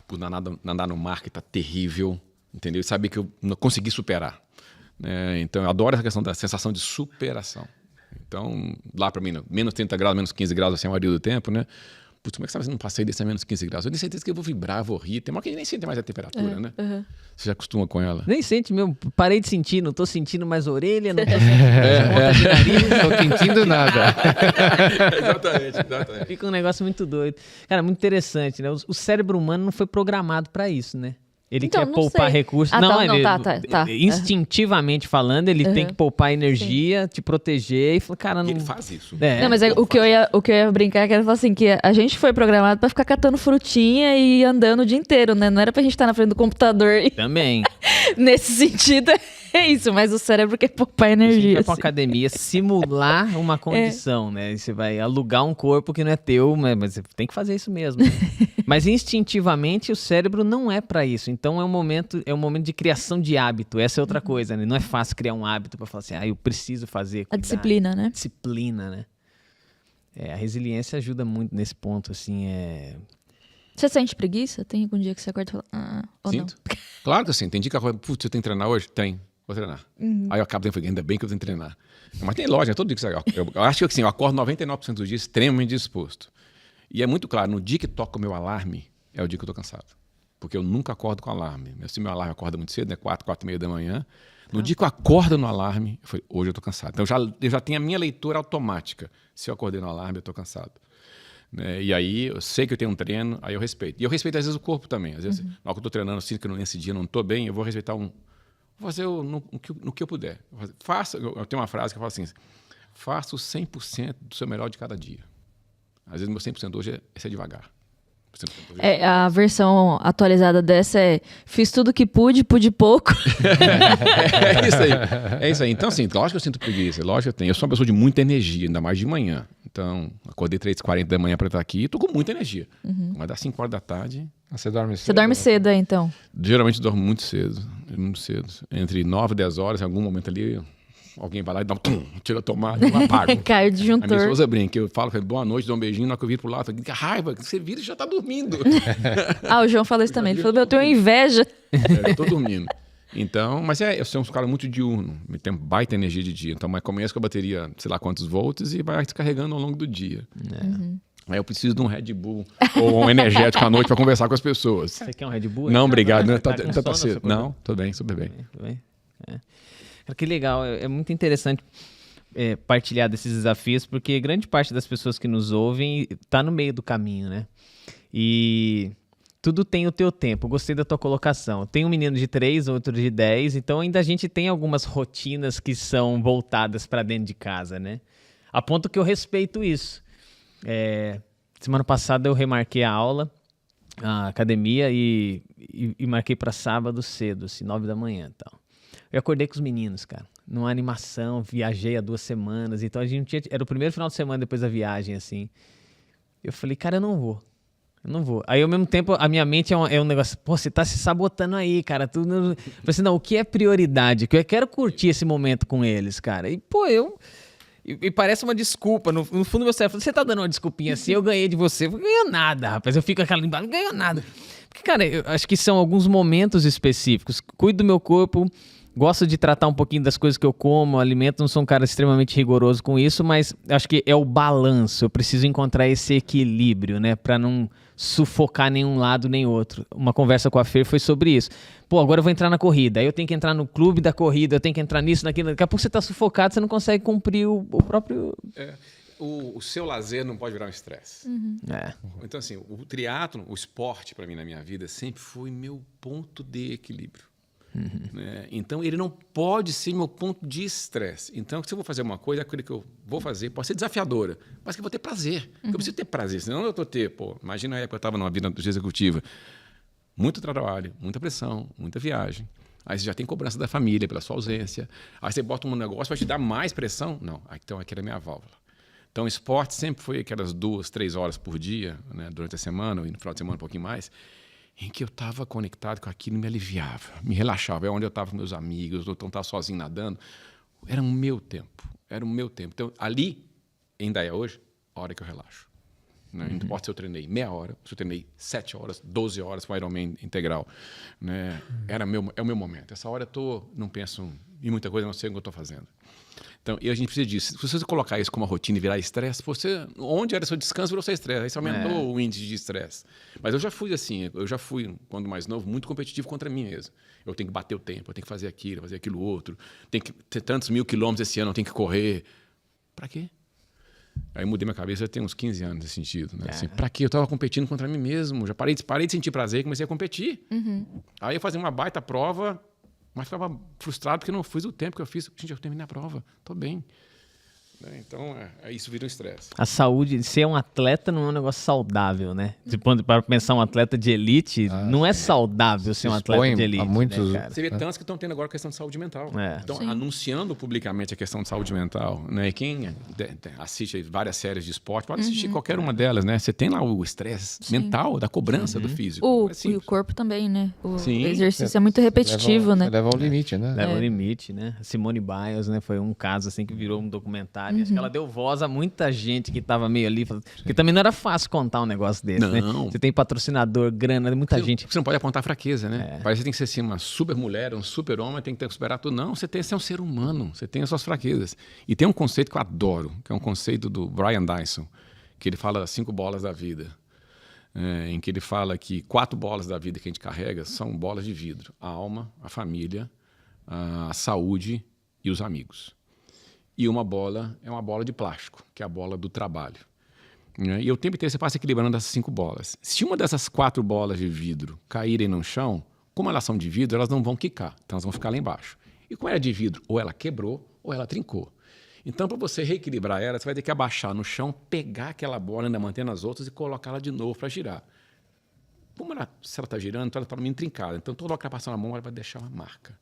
por nadar no mar que tá terrível, entendeu? E saber que eu não consegui superar. Né? Então, eu adoro essa questão da sensação de superação. Então, lá para mim, menos 30 graus, menos 15 graus, assim, a maioria do tempo, né? Putz, como é que você tá fazendo um passeio desse a menos 15 graus? Eu tenho certeza que eu vou vibrar, vou rir. Tem uma que nem sente mais a temperatura, né? Você já acostuma com ela. Nem sente mesmo, parei de sentir, não tô sentindo mais orelha, não tô sentindo ponta de nariz, Não tô sentindo nada. Exatamente. fica um negócio muito doido. Cara, muito interessante, né? O cérebro humano não foi programado pra isso, né? Ele Então, quer não poupar sei. recursos. Ah, não, tá, não, ele, tá. instintivamente falando, ele tem que poupar energia, te proteger e falar, cara, E não. ele faz isso. É. Não, mas o que eu ia brincar é que era falar assim, que a gente foi programado pra ficar catando frutinha e andando o dia inteiro, né? Não era pra gente estar na frente do computador. E, Também. nesse sentido, é isso. Mas o cérebro quer poupar Você energia. vai pra uma assim. academia simular uma condição, né? E você vai alugar um corpo que não é teu, mas você tem que fazer isso mesmo. Né? Mas instintivamente o cérebro não é pra isso. Então é um momento de criação de hábito. Essa é outra coisa, né? Não é fácil criar um hábito pra falar assim, eu preciso fazer. A cuidar. disciplina, né? Disciplina, né? A resiliência ajuda muito nesse ponto, assim, Você sente preguiça? Tem algum dia que você acorda e fala, ou Sinto. Claro que sim. Tem dia que eu acordo, putz, eu tenho que treinar hoje? Tem. Vou treinar. Aí eu acabo dizendo, ainda bem que eu tenho que treinar. Mas tem lógica, todo dia que você... Eu acho que assim, eu acordo 99% dos dias extremamente disposto. E é muito claro, no dia que toca o meu alarme, é o dia que eu tô cansado. Porque eu nunca acordo com alarme. Se meu alarme acorda muito cedo, né? 4h30 da manhã. No dia que eu acordo no alarme, eu falei, hoje eu tô cansado. Então eu já tenho a minha leitura automática. Se eu acordei no alarme, eu tô cansado. Né? E aí eu sei que eu tenho um treino, aí eu respeito. E eu respeito às vezes o corpo também. Às vezes, na hora que eu tô treinando, eu sinto que nesse dia não tô bem, eu vou respeitar vou fazer no que eu puder. Eu tenho uma frase que eu falo assim, faça o 100% do seu melhor de cada dia. Às vezes o meu 100% hoje é ser devagar. A versão atualizada dessa é fiz tudo que pude pouco. É isso aí. Então, assim, lógico que eu sinto preguiça, lógico que eu tenho. Eu sou uma pessoa de muita energia, ainda mais de manhã. Então, acordei 3h40 da manhã para estar aqui e tô com muita energia. Mas das 5 horas da tarde... Você dorme cedo? Você dorme cedo aí, então? Geralmente dormo muito cedo. Entre 9 e 10 horas, em algum momento ali... Alguém vai lá e dá tira a tomada e eu apago. Cai o A minha disjuntor. esposa brinca, eu falo, boa noite, dou um beijinho, na hora que eu viro pro lado, eu falo, que raiva, você vira e já tá dormindo. O João falou isso também. Ele falou, eu tenho inveja. Eu tô dormindo. Então, mas eu sou um cara muito diurno, me tem baita energia de dia. Então, mas começa com a bateria, sei lá quantos volts, e vai descarregando ao longo do dia. Aí eu preciso de um Red Bull ou um energético à noite para conversar com as pessoas. Você quer um Red Bull? Não, obrigado. Não, Tá tá com sono, cedo. Não, tô bem, super bem. Tudo bem? Cara, que legal, é muito interessante partilhar desses desafios, porque grande parte das pessoas que nos ouvem tá no meio do caminho, né? E tudo tem o teu tempo. Gostei da tua colocação. Tem um menino de 3, outro de 10, então ainda a gente tem algumas rotinas que são voltadas para dentro de casa, né? A ponto que eu respeito isso. Semana passada eu remarquei a aula, a academia, e marquei para sábado cedo, assim, 9 da manhã e tal. Eu acordei com os meninos, cara, numa animação, viajei há 2 semanas, então a gente era o primeiro final de semana depois da viagem, assim. Eu falei, cara, eu não vou. Aí, ao mesmo tempo, a minha mente é um negócio, pô, você tá se sabotando aí, cara. Eu falei assim, não, o que é prioridade? Que eu quero curtir esse momento com eles, cara. E, pô, E parece uma desculpa. No fundo do meu cérebro, você tá dando uma desculpinha assim, eu ganhei de você. Eu não ganhei nada, rapaz. Eu fico com aquela embaixo, não ganhei nada. Porque, cara, eu acho que são alguns momentos específicos. Cuido do meu corpo, gosto de tratar um pouquinho das coisas que eu como, alimento, não sou um cara extremamente rigoroso com isso, mas acho que é o balanço. Eu preciso encontrar esse equilíbrio, né? Pra não sufocar nenhum lado nem outro. Uma conversa com a Fer foi sobre isso. Pô, agora eu vou entrar na corrida, aí eu tenho que entrar no clube da corrida, eu tenho que entrar nisso, naquilo. Daqui a pouco você tá sufocado, você não consegue cumprir o próprio... O seu lazer não pode virar um estresse. Então, assim, o triatlon, o esporte para mim na minha vida sempre foi meu ponto de equilíbrio. Né? Então, ele não pode ser meu ponto de estresse. Então, se eu vou fazer uma coisa, aquilo que eu vou fazer pode ser desafiadora, mas que eu vou ter prazer. Eu preciso ter prazer, senão eu vou ter... Imagina a época que eu estava numa vida executiva. Muito trabalho, muita pressão, muita viagem. Aí você já tem cobrança da família pela sua ausência. Aí você bota um negócio para te dar mais pressão. Não, então aqui era a minha válvula. Então, o esporte sempre foi aquelas 2, 3 horas por dia, né, durante a semana, e no final de semana um pouquinho mais, em que eu estava conectado com aquilo e me aliviava, me relaxava. É onde eu estava com meus amigos, ou então estava sozinho nadando. Era o meu tempo, era o meu tempo. Então, ali, ainda é hoje, a hora que eu relaxo. Né? Não importa se eu treinei meia hora, se eu treinei 7 horas, 12 horas para o Ironman integral. Né? É o meu momento. Essa hora não penso em muita coisa, não sei o que eu estou fazendo. Então, e a gente precisa disso. Se você colocar isso como uma rotina e virar estresse, onde era seu descanso, virou seu estresse. Aí você aumentou o índice de estresse. Mas eu já fui assim, quando mais novo, muito competitivo contra mim mesmo. Eu tenho que bater o tempo, eu tenho que fazer aquilo outro. Tem que ter tantos 1000 quilômetros esse ano, eu tenho que correr. Pra quê? Aí mudei minha cabeça, tem uns 15 anos nesse sentido. Né? Assim, pra quê? Eu estava competindo contra mim mesmo. Já parei de sentir prazer e comecei a competir. Aí eu fazia uma baita prova, mas ficava frustrado porque não fiz o tempo que eu fiz. Gente, eu terminei a prova, estou bem. Então, isso vira um estresse. A saúde, ser um atleta não é um negócio saudável, né? Para pensar um atleta de elite, não é saudável ser um atleta de elite. A muitos... né, cara? Você vê tantos que estão tendo agora a questão de saúde mental. Estão Sim. anunciando publicamente a questão de saúde mental. Né? E quem assiste várias séries de esporte pode assistir qualquer uma delas. Né? Você tem lá o estresse mental da cobrança do físico. E o corpo também, né? O Sim. exercício é muito repetitivo, né? Leva ao limite, né? Leva ao limite, né? A Simone Biles, né? Foi um caso assim que virou um documentário. Acho que ela deu voz a muita gente que tava meio ali. Porque também não era fácil contar um negócio desse, né? Você tem patrocinador, grana, muita gente. Você não pode apontar fraqueza, né? Parece que você tem que ser assim, uma super mulher, um super homem, tem que ter que superar tudo. Não, você é um ser humano, você tem as suas fraquezas. E tem um conceito que eu adoro, que é um conceito do Brian Dyson, que ele fala 5 bolas da vida. Em que ele fala que 4 bolas da vida que a gente carrega são bolas de vidro. A alma, a família, a saúde e os amigos. E uma bola é uma bola de plástico, que é a bola do trabalho. E o tempo inteiro você passa equilibrando essas 5 bolas. Se uma dessas 4 bolas de vidro caírem no chão, como elas são de vidro, elas não vão quicar, então elas vão ficar lá embaixo. E como ela é de vidro, ou ela quebrou, ou ela trincou. Então, para você reequilibrar ela, você vai ter que abaixar no chão, pegar aquela bola, ainda mantendo as outras, e colocá-la de novo para girar. Se ela está girando, então ela está meio trincada. Então, toda hora que ela passar na mão, ela vai deixar uma marca.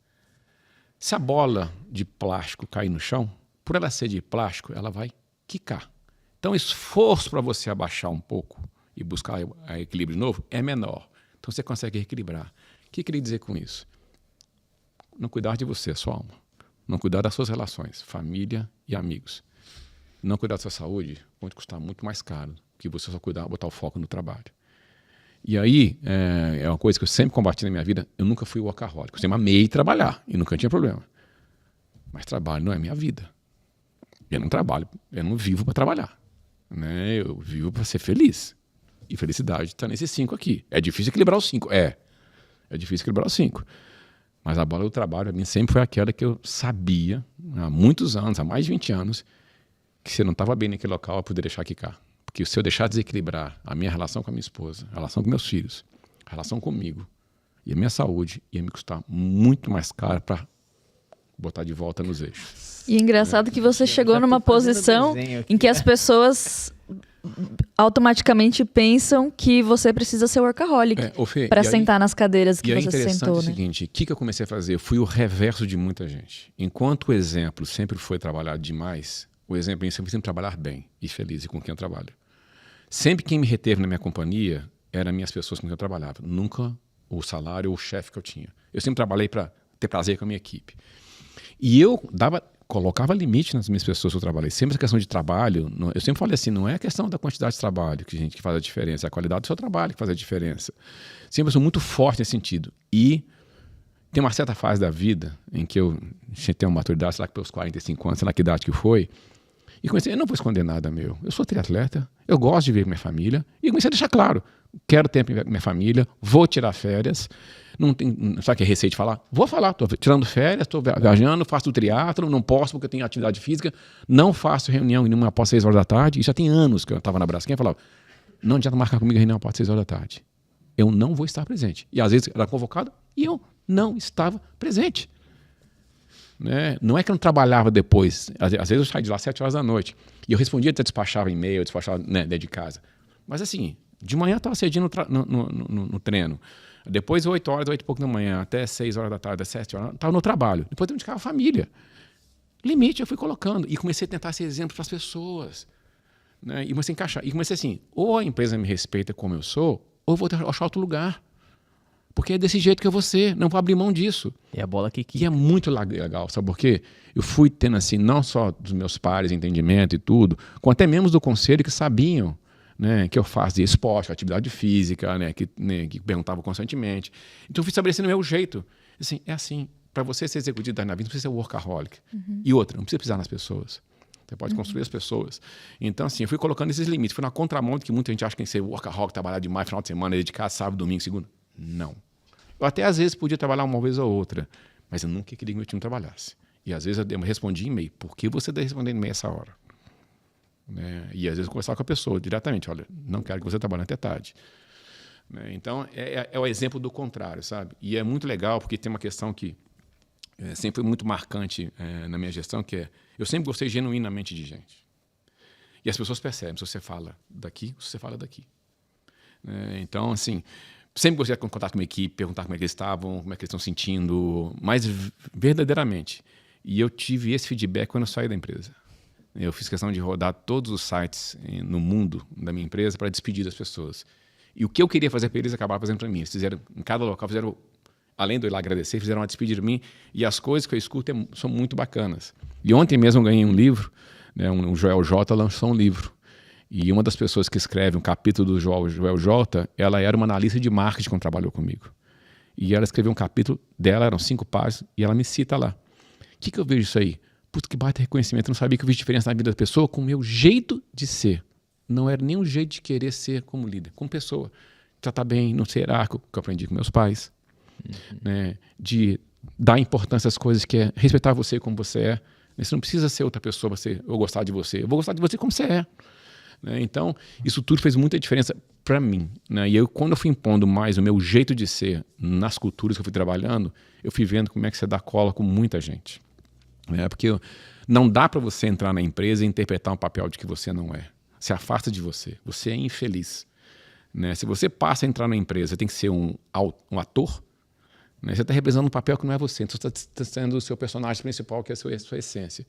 Se a bola de plástico cair no chão, por ela ser de plástico, ela vai quicar. Então, o esforço para você abaixar um pouco e buscar o equilíbrio de novo é menor. Então, você consegue reequilibrar. O que eu queria dizer com isso? Não cuidar de você, sua alma. Não cuidar das suas relações, família e amigos. Não cuidar da sua saúde pode custar muito mais caro que você só cuidar, botar o foco no trabalho. E aí, é uma coisa que eu sempre combati na minha vida, eu nunca fui workaholic. Eu sempre amei trabalhar e nunca tinha problema. Mas trabalho não é minha vida. Eu não trabalho, eu não vivo para trabalhar. Né? Eu vivo para ser feliz. E felicidade está nesses 5 aqui. É difícil equilibrar os 5. É difícil equilibrar os 5. Mas a bola do trabalho, a mim, sempre foi aquela que eu sabia, há muitos anos, há mais de 20 anos, que se eu não estava bem naquele local, eu poderia deixar quicar. Porque se eu deixar desequilibrar a minha relação com a minha esposa, a relação com meus filhos, a relação comigo e a minha saúde, ia me custar muito mais caro para botar de volta nos eixos. E é engraçado que você chegou numa posição em que as pessoas automaticamente pensam que você precisa ser workaholic para sentar nas cadeiras que você sentou. E é interessante o seguinte, o que eu comecei a fazer? Eu fui o reverso de muita gente. Enquanto o exemplo sempre foi trabalhar demais, o exemplo é sempre trabalhar bem e feliz e com quem eu trabalho. Sempre quem me reteve na minha companhia eram minhas pessoas com quem eu trabalhava. Nunca o salário ou o chefe que eu tinha. Eu sempre trabalhei para ter prazer com a minha equipe. E eu colocava limite nas minhas pessoas que eu trabalhei. Sempre essa questão de trabalho, eu sempre falei assim, não é a questão da quantidade de trabalho que faz a diferença, é a qualidade do seu trabalho que faz a diferença. Sempre eu sou muito forte nesse sentido. E tem uma certa fase da vida em que eu tenho uma maturidade, sei lá, pelos 45 anos, sei lá que idade que foi, e comecei, eu não vou esconder nada meu. Eu sou triatleta, eu gosto de viver com minha família, e comecei a deixar claro, quero tempo com minha família, vou tirar férias. Não tem, sabe que é receio de falar? Vou falar, estou tirando férias, estou viajando, faço o triatlo, não posso porque eu tenho atividade física, não faço reunião nenhuma após 6 horas da tarde. Isso já tem anos que eu estava na Braskem e falava, não adianta marcar comigo reunião após 6 horas da tarde. Eu não vou estar presente. E às vezes era convocado, E eu não estava presente. Né? Não é que eu não trabalhava depois. Às vezes eu saía de lá 7 horas da noite. E eu respondia, até despachava e-mail, despachava, né, dentro de casa. Mas assim, de manhã eu estava cedinho no treino. Depois 8 horas, 8 e pouco da manhã, até 6 horas da tarde, até 7 horas, estava no trabalho. Depois eu me dedicava à família. Limite eu fui colocando. E comecei a tentar ser exemplo para as pessoas. Né? E comecei a encaixar. E comecei assim, ou a empresa me respeita como eu sou, ou eu vou achar outro lugar. Porque é desse jeito que eu vou ser, não vou abrir mão disso. E a bola que E é muito legal, sabe por quê? Eu fui tendo assim, não só dos meus pares, entendimento e tudo, como até membros do conselho que sabiam, né, que eu fazia esporte, atividade física, né, que perguntavam constantemente. Então eu fui estabelecendo o meu jeito. Assim, é assim, para você ser executivo da vida, não precisa ser workaholic. E outra, não precisa pisar nas pessoas. Você pode construir as pessoas. Então, assim, eu fui colocando esses limites. Fui na contramão de que muita gente acha que tem que ser workaholic, trabalhar demais, final de semana, dedicar sábado, domingo, segunda. Não. Eu até às vezes podia trabalhar uma vez ou outra, mas eu nunca queria que meu time trabalhasse. E às vezes eu respondia e-mail. Por que você está respondendo e-mail essa hora? Né? E às vezes eu conversava com a pessoa diretamente. Olha, não quero que você trabalhe até tarde. Né? Então, é o exemplo do contrário, sabe? E é muito legal porque tem uma questão que sempre foi muito marcante na minha gestão, que é, eu sempre gostei genuinamente de gente. E as pessoas percebem se você fala daqui ou se você fala daqui. Então, assim, sempre gostei de contato com uma equipe, perguntar como é que eles estavam, como é que eles estão sentindo, mas verdadeiramente. E eu tive esse feedback quando eu saí da empresa. Eu fiz questão de rodar todos os sites no mundo da minha empresa para despedir das pessoas. E o que eu queria fazer para eles, acabaram fazendo para mim. Eles fizeram, em cada local, fizeram, além de eu ir lá agradecer, fizeram uma despedida de mim. E as coisas que eu escuto são muito bacanas. E ontem mesmo eu ganhei um livro, né, o Joel J. lançou um livro. E uma das pessoas que escreve um capítulo do Joel J., ela era uma analista de marketing quando trabalhou comigo. E ela escreveu um capítulo dela, eram 5 páginas, e ela me cita lá. O que eu vejo isso aí? Putz, que baita reconhecimento. Eu não sabia que eu vi diferença na vida da pessoa com o meu jeito de ser. Não era nem um jeito de querer ser como líder, como pessoa. Tratar bem, não ser hierárquico, que eu aprendi com meus pais. Né? De dar importância às coisas, que é respeitar você como você é. Você não precisa ser outra pessoa para eu gostar de você. Eu vou gostar de você como você é. Né? Então, isso tudo fez muita diferença para mim. Né? E quando eu fui impondo mais o meu jeito de ser nas culturas que eu fui trabalhando, eu fui vendo como é que você dá cola com muita gente. Né? Porque não dá para você entrar na empresa e interpretar um papel de que você não é. Se afasta de você. Você é infeliz. Né? Se você passa a entrar na empresa, você tem que ser um ator, né? Você está representando um papel que não é você. Então, você está sendo o seu personagem principal, que é a sua essência.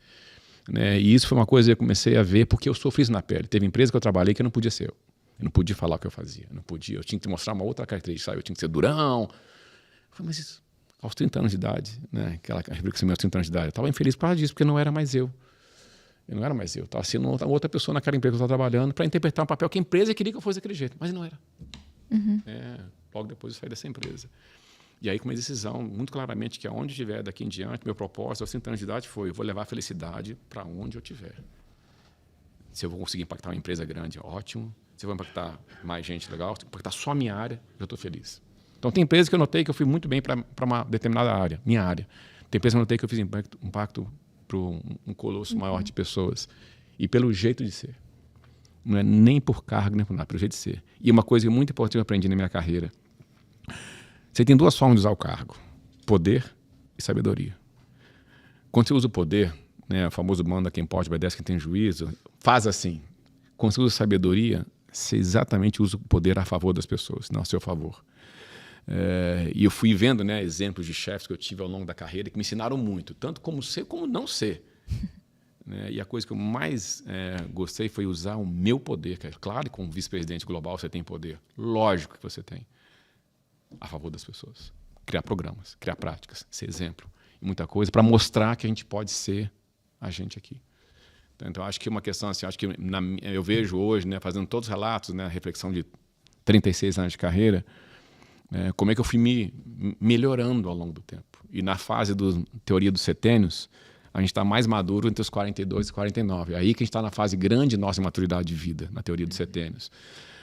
Né? E isso foi uma coisa que eu comecei a ver porque eu sofri isso na pele. Teve empresa que eu trabalhei que eu não podia ser eu. Eu não podia falar o que eu fazia. Eu não podia. Eu tinha que mostrar uma outra característica. Sabe? Eu tinha que ser durão. Eu falei, mas isso, aos 30 anos de idade, né? Aquela reflexão aos 30 anos de idade, eu estava infeliz por causa disso, porque não era mais eu. Eu não era mais eu. Estava sendo outra pessoa naquela empresa que eu estava trabalhando para interpretar um papel que a empresa queria que eu fosse daquele jeito. Mas não era. Logo depois eu saí dessa empresa. E aí, com uma decisão, muito claramente, que aonde estiver daqui em diante, meu propósito aos 30 anos de idade foi: eu vou levar a felicidade para onde eu estiver. Se eu vou conseguir impactar uma empresa grande, ótimo. Se eu vou impactar mais gente, legal. Se eu impactar só a minha área, eu estou feliz. Então, tem empresas que eu notei que eu fui muito bem para uma determinada área, minha área. Tem empresas que eu notei que eu fiz impacto para um colosso maior de pessoas. E pelo jeito de ser. Não é nem por cargo, nem por nada, pelo jeito de ser. E uma coisa muito importante que eu aprendi na minha carreira: você tem 2 formas de usar o cargo: poder e sabedoria. Quando você usa o poder, né, o famoso manda quem pode, obedece quem tem juízo, faz assim. Quando você usa sabedoria, você exatamente usa o poder a favor das pessoas, não a seu favor. E eu fui vendo, né, exemplos de chefes que eu tive ao longo da carreira que me ensinaram muito, tanto como ser como não ser. Né? E a coisa que eu mais gostei foi usar o meu poder. Que é claro que como vice-presidente global você tem poder. Lógico que você tem. A favor das pessoas. Criar programas, criar práticas, ser exemplo. E muita coisa para mostrar que a gente pode ser a gente aqui. Então, acho que é uma questão assim, acho que eu vejo hoje, né, fazendo todos os relatos, né, a reflexão de 36 anos de carreira, como é que eu fui me melhorando ao longo do tempo. E na fase da teoria dos setênios, a gente está mais maduro entre os 42 e 49. É aí que a gente está na fase grande de nossa maturidade de vida, na teoria dos setênios.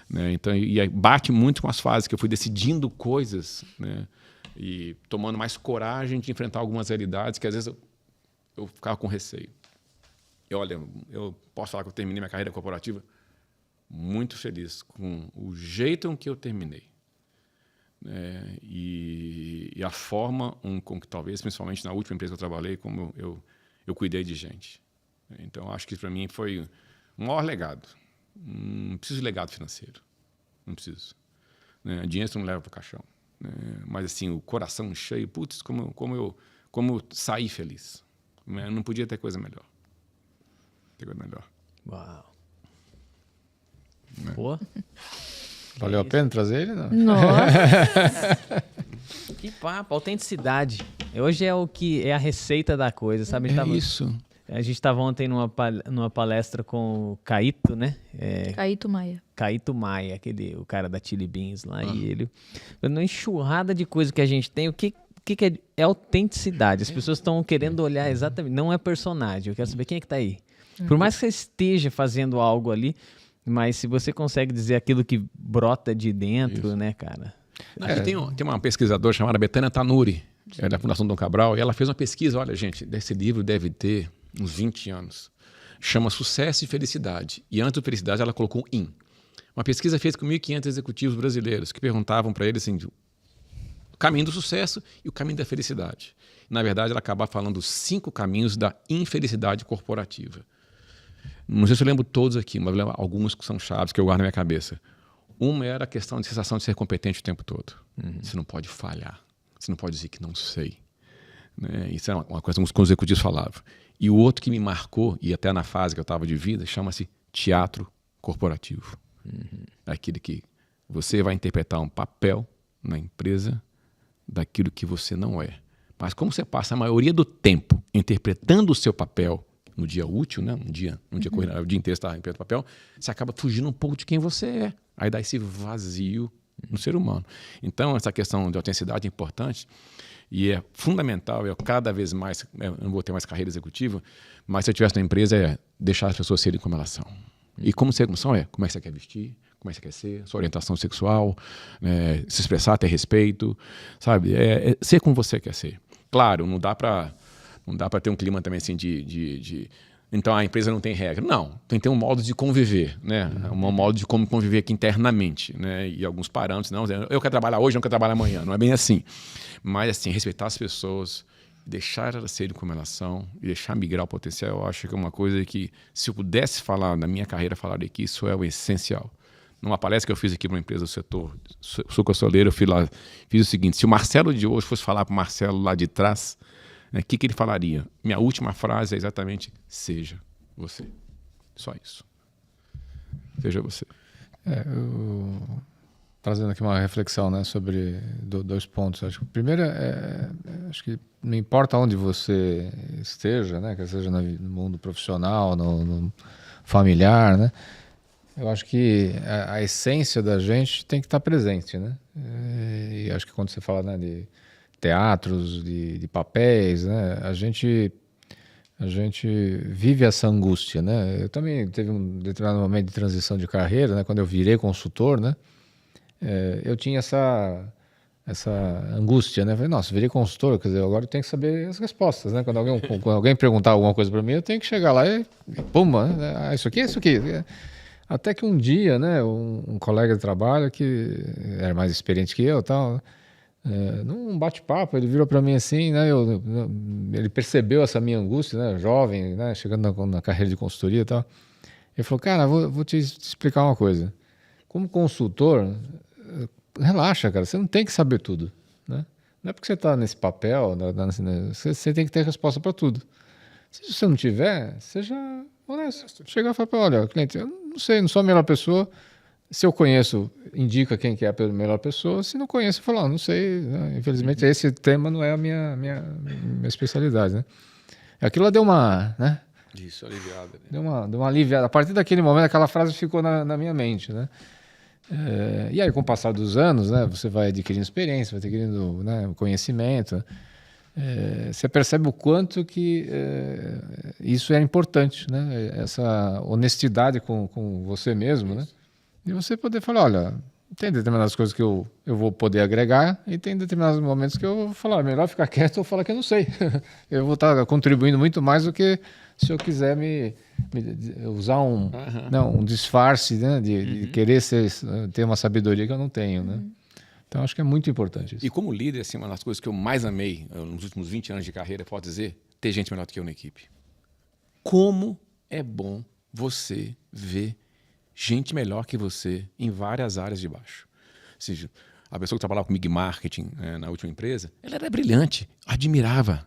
Né? Então, e aí bate muito com as fases que eu fui decidindo coisas, né, e tomando mais coragem de enfrentar algumas realidades que às vezes eu ficava com receio. E olha, eu posso falar que eu terminei minha carreira corporativa muito feliz com o jeito em que eu terminei. E a forma com que talvez, principalmente na última empresa que eu trabalhei, como eu cuidei de gente. Então, acho que para mim foi o maior legado. Não preciso de legado financeiro. Não preciso. Dinheiro você não leva para o caixão. Mas, assim, o coração cheio, putz, como eu saí feliz. Não podia ter coisa melhor. Uau. Pô. Valeu a pena trazer ele? Não? Nossa. Que papo, autenticidade. Hoje é o que é a receita da coisa, sabe? Isso. A gente estava ontem numa palestra com o Caíto, né? Caíto Maia. Caíto Maia, o cara da Chili Beans lá, e ele... Uma enxurrada de coisa que a gente tem, o que é autenticidade? As pessoas estão querendo olhar exatamente, não é personagem, eu quero saber quem é que tá aí. Por mais que você esteja fazendo algo ali, mas se você consegue dizer aquilo que brota de dentro, né, cara? Tem uma pesquisadora chamada Betânia Tanuri, é da Fundação Dom Cabral, e ela fez uma pesquisa, olha, gente, esse livro deve ter uns 20 anos. Chama Sucesso e Felicidade. E antes do Felicidade, ela colocou IN. Uma pesquisa feita com 1.500 executivos brasileiros que perguntavam para eles assim, o caminho do sucesso e o caminho da felicidade. Na verdade, ela acabava falando os 5 caminhos da infelicidade corporativa. Não sei se eu lembro todos aqui, mas eu lembro alguns que são chaves que eu guardo na minha cabeça. Uma era a questão de sensação de ser competente o tempo todo. Você não pode falhar. Você não pode dizer que não sei. Isso é uma coisa que os executivos falavam. E o outro que me marcou, e até na fase que eu estava de vida, chama-se teatro corporativo. Aquele que você vai interpretar um papel na empresa daquilo que você não é. Mas como você passa a maioria do tempo interpretando o seu papel no dia útil, né? um dia corrido, o dia inteiro você está interpretando o papel, você acaba fugindo um pouco de quem você é. Aí dá esse vazio no ser humano. Então, essa questão de autenticidade é importante e é fundamental. Eu cada vez mais, eu não vou ter mais carreira executiva, mas se eu tivesse na empresa, é deixar as pessoas serem como elas são. E como ser como são como é que você quer vestir, como é que você quer ser, sua orientação sexual, se expressar, ter respeito, sabe? Ser como você quer ser. Claro, não dá para ter um clima também assim então a empresa não tem regra. Não, tem que ter um modo de conviver, né? Um modo de como conviver aqui internamente, né? E alguns parâmetros. Não, eu quero trabalhar hoje, não quero trabalhar amanhã. Não é bem assim. Mas assim, respeitar as pessoas, deixar elas serem como elas são e deixar migrar o potencial, eu acho que é uma coisa que, se eu pudesse falar na minha carreira, falar aqui, isso é o essencial. Numa palestra que eu fiz aqui para uma empresa do setor suco-açougueiro, eu fiz o seguinte: se o Marcelo de hoje fosse falar para o Marcelo lá de trás, o que ele falaria? Minha última frase é exatamente: seja você. Só isso. Seja você. Trazendo aqui uma reflexão, né, sobre 2 pontos. Acho que o primeiro acho que não importa onde você esteja, né, quer seja no mundo profissional, no familiar, né, eu acho que a essência da gente tem que estar presente, né? E acho que quando você fala, né, de teatros, de papéis, né, a gente vive essa angústia, né? Eu também teve um determinado momento de transição de carreira, né, quando eu virei consultor, né, eu tinha essa angústia, né? Falei, nossa, virei consultor, quer dizer, agora eu tenho que saber as respostas, né? Quando alguém perguntar alguma coisa para mim, eu tenho que chegar lá e pumba, né? Isso aqui, isso aqui. Até que um dia, né, um colega de trabalho que era mais experiente que eu, tal, num bate-papo, ele virou para mim assim, né, ele percebeu essa minha angústia, né, jovem, né, chegando na carreira de consultoria e tal. Ele falou, cara, vou te explicar uma coisa. Como consultor, relaxa, cara, você não tem que saber tudo, né? Não é porque você está nesse papel, você tem que ter resposta para tudo. Se você não tiver, seja honesto. Chegar e falar, olha, cliente, eu não sei, não sou a melhor pessoa. Se eu conheço, indica quem que é a melhor pessoa. Se não conheço, eu falo, não sei. Né? Infelizmente, esse tema não é a minha especialidade, né? Aquilo lá deu uma, né? Isso, aliviada. Né? Deu uma aliviada. A partir daquele momento, aquela frase ficou na minha mente, né? E aí, com o passar dos anos, né, você vai adquirindo experiência, vai adquirindo, né, conhecimento. Você percebe o quanto que isso é importante, né? Essa honestidade com você mesmo, né? E você poder falar, olha, tem determinadas coisas que eu vou poder agregar e tem determinados momentos que eu vou falar, melhor ficar quieto ou falar que eu não sei. Eu vou estar contribuindo muito mais do que se eu quiser usar um disfarce, né, de querer ter uma sabedoria que eu não tenho, né? Então, acho que é muito importante isso. E como líder, assim, uma das coisas que eu mais amei nos últimos 20 anos de carreira, posso dizer, ter gente melhor do que eu na equipe. Como é bom você ver gente melhor que você em várias áreas de baixo. Ou seja, a pessoa que trabalhava comigo em marketing na última empresa, ela era brilhante, admirava.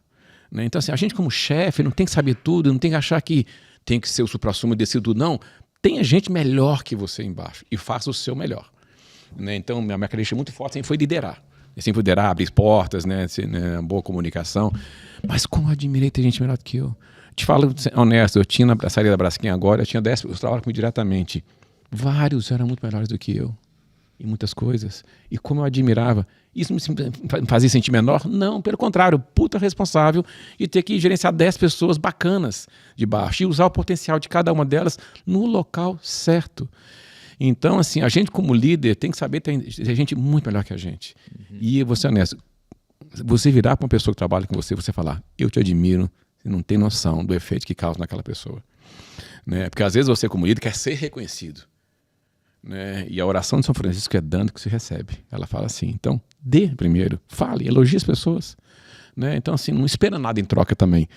Né? Então, assim, a gente como chefe não tem que saber tudo, não tem que achar que tem que ser o suprassumo e decidir tudo, não. Tenha gente melhor que você embaixo e faça o seu melhor. Né? Então, minha característica muito forte sempre foi liderar. Eu sempre liderar, abrir portas, né? Boa comunicação. Mas como eu admirei ter gente melhor do que eu. Te falo honesto, eu tinha na saída da Braskem agora, eu tinha 10, eu trabalhava comigo diretamente. Vários eram muito melhores do que eu. Em muitas coisas. E como eu admirava. Isso me fazia sentir menor? Não, pelo contrário. Puta responsável de ter que gerenciar 10 pessoas bacanas de baixo. E usar o potencial de cada uma delas no local certo. Então, assim, a gente como líder tem que saber ter gente muito melhor que a gente. E eu vou ser honesto. Você virar para uma pessoa que trabalha com você, você falar, eu te admiro, você não tem noção do efeito que causa naquela pessoa. Né? Porque às vezes você como líder quer ser reconhecido. Né? E a oração de São Francisco é dando que se recebe. Ela fala assim, então dê primeiro, fale, elogie as pessoas. Né? Então assim, não espera nada em troca também.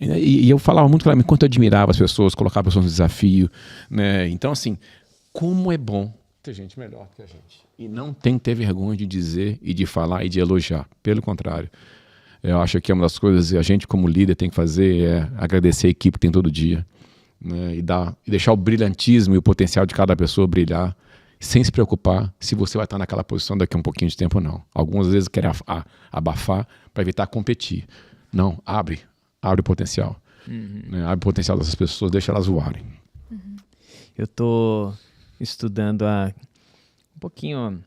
E eu falava muito claramente quanto eu admirava as pessoas, colocava pessoas no desafio. Né? Então assim, como é bom ter gente melhor que a gente. E não tem que ter vergonha de dizer e de falar e de elogiar. Pelo contrário. Eu acho que uma das coisas que a gente como líder tem que fazer é agradecer a equipe que tem todo dia. Né, e deixar o brilhantismo e o potencial de cada pessoa brilhar sem se preocupar se você vai estar naquela posição daqui a um pouquinho de tempo ou não. Algumas vezes querem abafar para evitar competir. Não, abre o potencial. Né, abre o potencial dessas pessoas, deixa elas voarem. Eu estou estudando um pouquinho.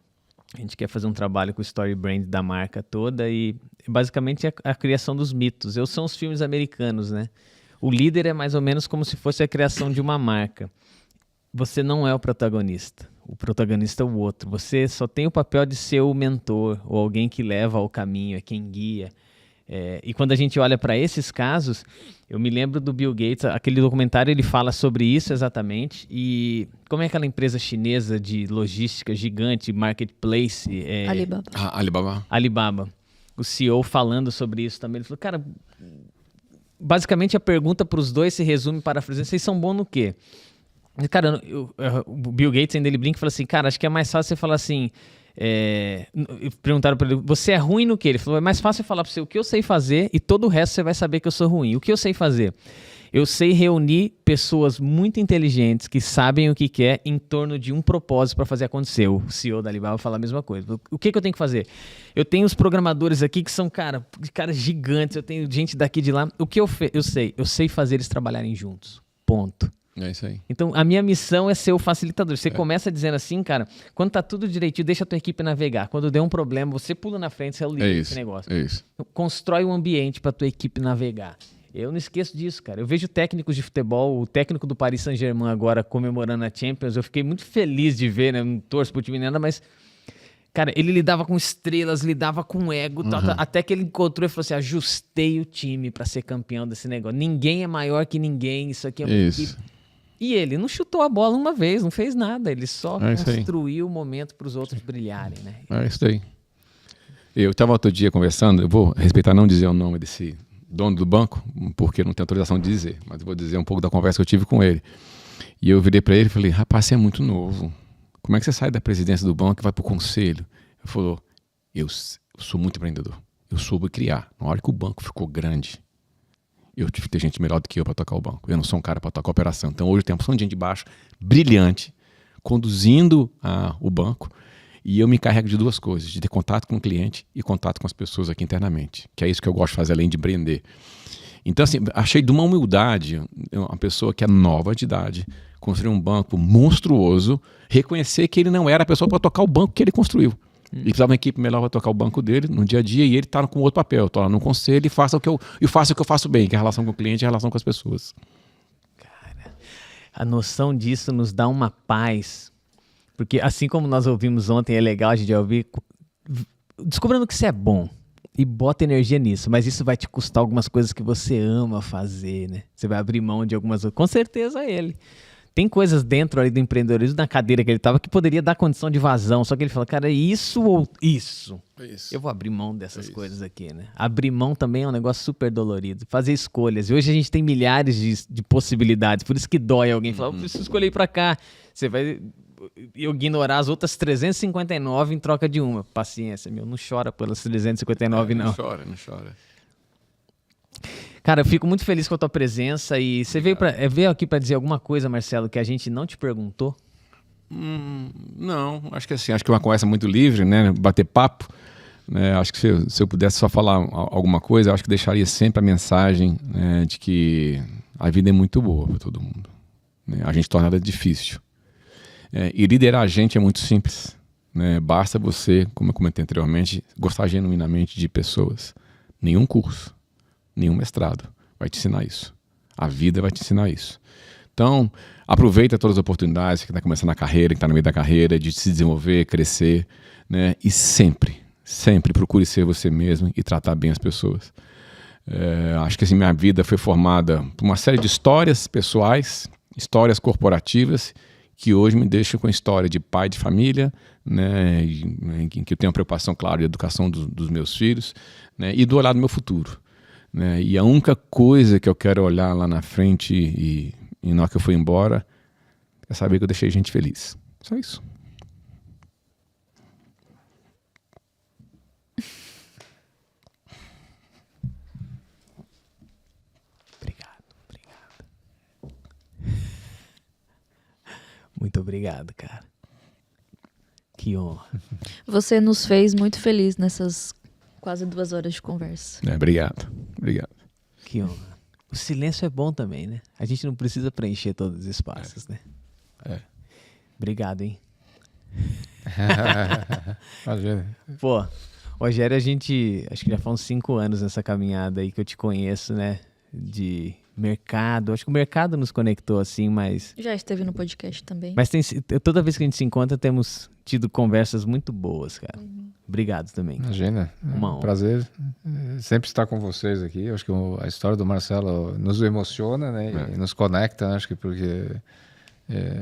A gente quer fazer um trabalho com o story brand da marca toda e basicamente a criação dos mitos. São os filmes americanos, né? O líder é mais ou menos como se fosse a criação de uma marca. Você não é o protagonista. O protagonista é o outro. Você só tem o papel de ser o mentor ou alguém que leva ao caminho, é quem guia. E quando a gente olha para esses casos, eu me lembro do Bill Gates, aquele documentário ele fala sobre isso exatamente. E como é aquela empresa chinesa de logística gigante, marketplace? Alibaba. Alibaba. O CEO falando sobre isso também. Ele falou, cara... Basicamente, a pergunta para os dois se resume parafraseando, vocês são bons no quê? Cara, o Bill Gates ainda ele brinca e fala assim, cara, acho que é mais fácil você falar assim, perguntaram para ele, você é ruim no quê? Ele falou, é mais fácil eu falar para você o que eu sei fazer e todo o resto você vai saber que eu sou ruim. O que eu sei fazer? Eu sei reunir pessoas muito inteligentes que sabem o que quer em torno de um propósito para fazer acontecer. O CEO da Alibaba fala a mesma coisa. O que eu tenho que fazer? Eu tenho os programadores aqui que são caras gigantes, eu tenho gente daqui de lá. O que eu sei? Eu sei fazer eles trabalharem juntos. Ponto. É isso aí. Então, a minha missão é ser o facilitador. Você começa dizendo assim, cara, quando tá tudo direitinho, deixa a tua equipe navegar. Quando der um problema, você pula na frente, você é o líder desse negócio. É isso. Constrói um ambiente para tua equipe navegar. Eu não esqueço disso, cara. Eu vejo técnicos de futebol, o técnico do Paris Saint-Germain agora comemorando a Champions. Eu fiquei muito feliz de ver, né? Não torço pro time nada, mas... Cara, ele lidava com estrelas, lidava com ego, até que ele encontrou e falou assim, ajustei o time para ser campeão desse negócio. Ninguém é maior que ninguém, isso aqui é uma equipe. E ele não chutou a bola uma vez, não fez nada. Ele só construiu o momento para os outros brilharem, né? É isso aí. Eu estava outro dia conversando, eu vou respeitar não dizer o nome desse dono do banco, porque não tenho autorização de dizer, mas eu vou dizer um pouco da conversa que eu tive com ele. E eu virei para ele e falei, rapaz, você é muito novo. Como é que você sai da presidência do banco e vai para o conselho? Ele falou, eu sou muito empreendedor. Eu soube criar. Na hora que o banco ficou grande, eu tive que ter gente melhor do que eu para tocar o banco. Eu não sou um cara para tocar a operação. Então hoje tem uma porção de gente de baixo, brilhante, conduzindo o banco. E eu me encarrego de duas coisas, de ter contato com o cliente e contato com as pessoas aqui internamente. Que é isso que eu gosto de fazer, além de empreender. Então, assim, achei de uma humildade, uma pessoa que é nova de idade, construir um banco monstruoso, reconhecer que ele não era a pessoa para tocar o banco que ele construiu. Ele precisava de uma equipe melhor para tocar o banco dele no dia a dia e ele está com outro papel. Estou lá no conselho e faço o que eu faço bem, que é a relação com o cliente e a relação com as pessoas. Cara, a noção disso nos dá uma paz. Porque assim como nós ouvimos ontem, é legal a gente ouvir, descobrindo que você é bom. E bota energia nisso, mas isso vai te custar algumas coisas que você ama fazer, né? Você vai abrir mão de algumas outras. Com certeza ele. Tem coisas dentro ali do empreendedorismo, na cadeira que ele estava, que poderia dar condição de vazão. Só que ele fala, cara, é isso ou isso? Isso. Eu vou abrir mão dessas coisas aqui, né? Abrir mão também é um negócio super dolorido. Fazer escolhas. E hoje a gente tem milhares de possibilidades. Por isso que dói alguém falar, eu preciso escolher ir pra cá. Você vai ignorar as outras 359 em troca de uma. Paciência, meu. Não chora pelas 359, não. Não chora. Cara, eu fico muito feliz com a tua presença. E você veio aqui pra dizer alguma coisa, Marcelo, que a gente não te perguntou? Não, acho que assim, acho que é uma conversa muito livre, né? Bater papo. Né? Acho que se eu pudesse só falar alguma coisa, eu acho que deixaria sempre a mensagem, né, de que a vida é muito boa para todo mundo. Né? A gente torna ela difícil. E liderar a gente é muito simples. Né? Basta você, como eu comentei anteriormente, gostar genuinamente de pessoas. Nenhum curso, nenhum mestrado vai te ensinar isso. A vida vai te ensinar isso. Então, aproveita todas as oportunidades que está começando a carreira, que está no meio da carreira, de se desenvolver, crescer, né? E sempre procure ser você mesmo e tratar bem as pessoas. Acho que assim, minha vida foi formada por uma série de histórias pessoais, histórias corporativas, que hoje me deixam com a história de pai de família, né? Em que eu tenho uma preocupação, claro, de educação dos meus filhos, né? E do olhar do meu futuro. Né? E a única coisa que eu quero olhar lá na frente e na hora que eu for embora é saber que eu deixei gente feliz. Só isso. Muito obrigado, cara. Que honra. Você nos fez muito feliz nessas quase 2 horas de conversa. Obrigado. Que honra. O silêncio é bom também, né? A gente não precisa preencher todos os espaços, né? Obrigado, hein? Pô, Rogério, a gente... Acho que já foram 5 anos nessa caminhada aí que eu te conheço, né? De mercado. Acho que o mercado nos conectou assim, mas... Já esteve no podcast também. Mas toda vez que a gente se encontra, temos tido conversas muito boas, cara. Obrigado também. Imagina. Uma honra. Prazer sempre estar com vocês aqui. Eu acho que a história do Marcelo nos emociona, né? E nos conecta, acho que porque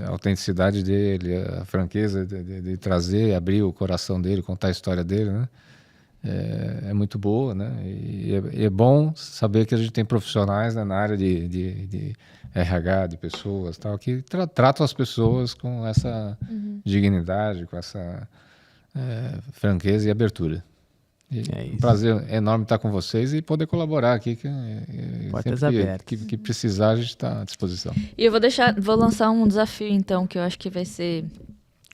a autenticidade dele, a franqueza de trazer, abrir o coração dele, contar a história dele, né? É muito boa, né? E é bom saber que a gente tem profissionais, né, na área de RH, de pessoas, tal, que tratam as pessoas com essa dignidade, com essa franqueza e abertura. Um prazer enorme estar com vocês e poder colaborar aqui. Portas abertas. Que precisar, a gente está à disposição. E eu vou lançar um desafio, então, que eu acho que vai ser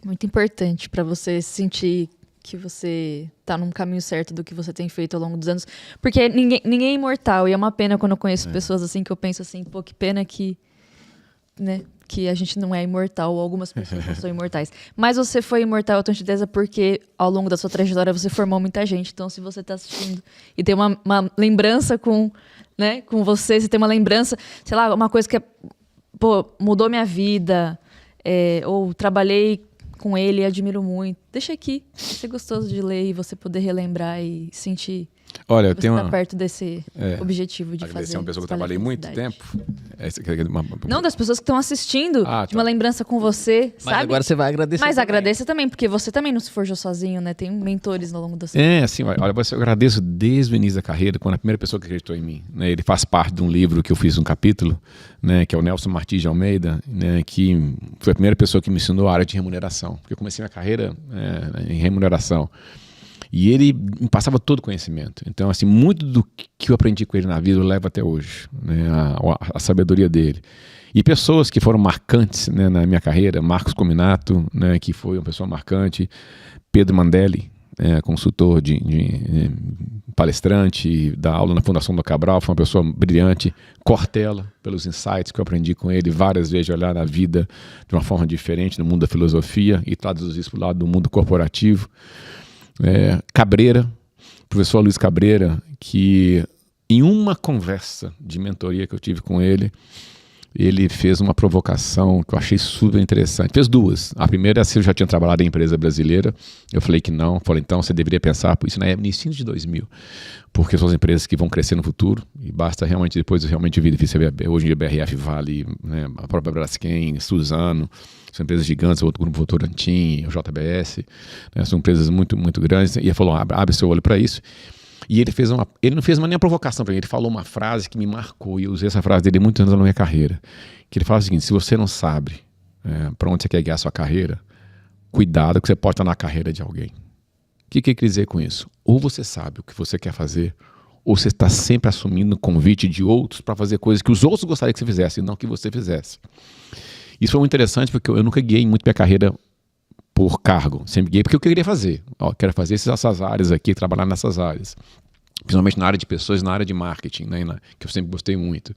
muito importante para você sentir que você tá num caminho certo do que você tem feito ao longo dos anos. Porque ninguém é imortal. E é uma pena quando eu conheço pessoas assim, que eu penso assim, pô, que pena que, né, que a gente não é imortal, ou algumas pessoas não são imortais. Mas você foi imortal, eu tenho certeza, porque ao longo da sua trajetória você formou muita gente. Então, se você tá assistindo e tem uma lembrança com você tem uma lembrança, sei lá, uma coisa que mudou minha vida, ou trabalhei com ele e admiro muito. Deixa aqui. Vai ser gostoso de ler e você poder relembrar e sentir. Olha, eu você tenho tá perto desse objetivo de fazer. É uma pessoa que eu trabalhei muito tempo. Não, das pessoas que estão assistindo, de uma lembrança com você, Mas sabe? agora você vai agradecer. Mas agradeça também, porque você também não se forjou sozinho, né? Tem mentores ao longo da sua vida. Assim, olha, eu agradeço desde o início da carreira, quando a primeira pessoa que acreditou em mim, né, ele faz parte de um livro que eu fiz um capítulo, né, que é o Nelson Martins de Almeida, né, que foi a primeira pessoa que me ensinou a área de remuneração, porque eu comecei minha carreira em remuneração. E ele me passava todo o conhecimento. Então, assim, muito do que eu aprendi com ele na vida eu levo até hoje, né? A sabedoria dele. E pessoas que foram marcantes, né, na minha carreira, Marcos Cominato, né, que foi uma pessoa marcante, Pedro Mandelli, consultor palestrante, dá aula na Fundação do Cabral, foi uma pessoa brilhante, Cortella, pelos insights que eu aprendi com ele várias vezes, de olhar a vida de uma forma diferente no mundo da filosofia e traduzir isso para o lado do mundo corporativo. Cabreira, professor Luiz Cabreira, que em uma conversa de mentoria que eu tive com ele, ele fez uma provocação que eu achei super interessante. Fez duas. A primeira é se eu já tinha trabalhado em empresa brasileira. Eu falei que não. Falei, então você deveria pensar por isso no início de 2000. Porque são as empresas que vão crescer no futuro e basta realmente depois realmente vir. Hoje em dia BRF Vale, né, a própria Braskem, Suzano, são empresas gigantes, o Grupo Votorantim, o JBS, né, são empresas muito, muito grandes. E ele falou, abre seu olho para isso. E ele não fez nenhuma provocação para mim, ele falou uma frase que me marcou, e eu usei essa frase dele muitos anos na minha carreira, que ele fala o seguinte: se você não sabe para onde você quer guiar a sua carreira, cuidado que você pode estar na carreira de alguém. O que ele quer dizer com isso? Ou você sabe o que você quer fazer, ou você está sempre assumindo o convite de outros para fazer coisas que os outros gostariam que você fizesse, e não que você fizesse. Isso foi muito interessante, porque eu nunca guiei muito minha carreira por cargo, sempre guiei porque eu queria fazer. Quero fazer essas áreas aqui, trabalhar nessas áreas. Principalmente na área de pessoas, na área de marketing, né, que eu sempre gostei muito.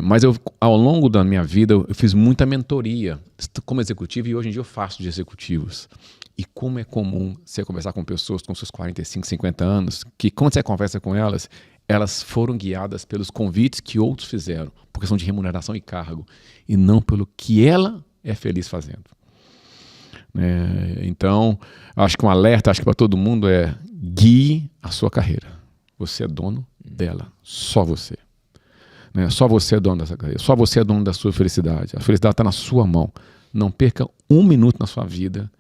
Mas ao longo da minha vida, eu fiz muita mentoria como executivo, e hoje em dia eu faço de executivos. E como é comum você conversar com pessoas com seus 45, 50 anos, que quando você conversa com elas, elas foram guiadas pelos convites que outros fizeram, por questão de remuneração e cargo, e não pelo que ela é feliz fazendo. Então, acho que um alerta, acho que para todo mundo é: guie a sua carreira. Você é dono dela, só você. Só você é dono dessa carreira, só você é dono da sua felicidade. A felicidade está na sua mão. Não perca um minuto na sua vida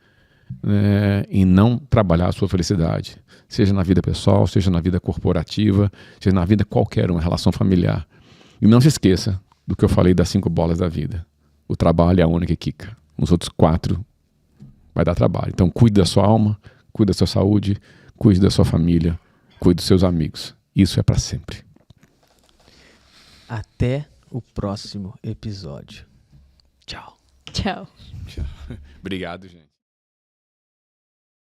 em não trabalhar a sua felicidade. Seja na vida pessoal, seja na vida corporativa, seja na vida qualquer uma, relação familiar. E não se esqueça do que eu falei das 5 bolas da vida. O trabalho é a única que quica. Os outros 4 vai dar trabalho. Então cuide da sua alma, cuide da sua saúde, cuide da sua família, cuide dos seus amigos. Isso é para sempre. Até o próximo episódio. Tchau. Tchau. Obrigado, gente.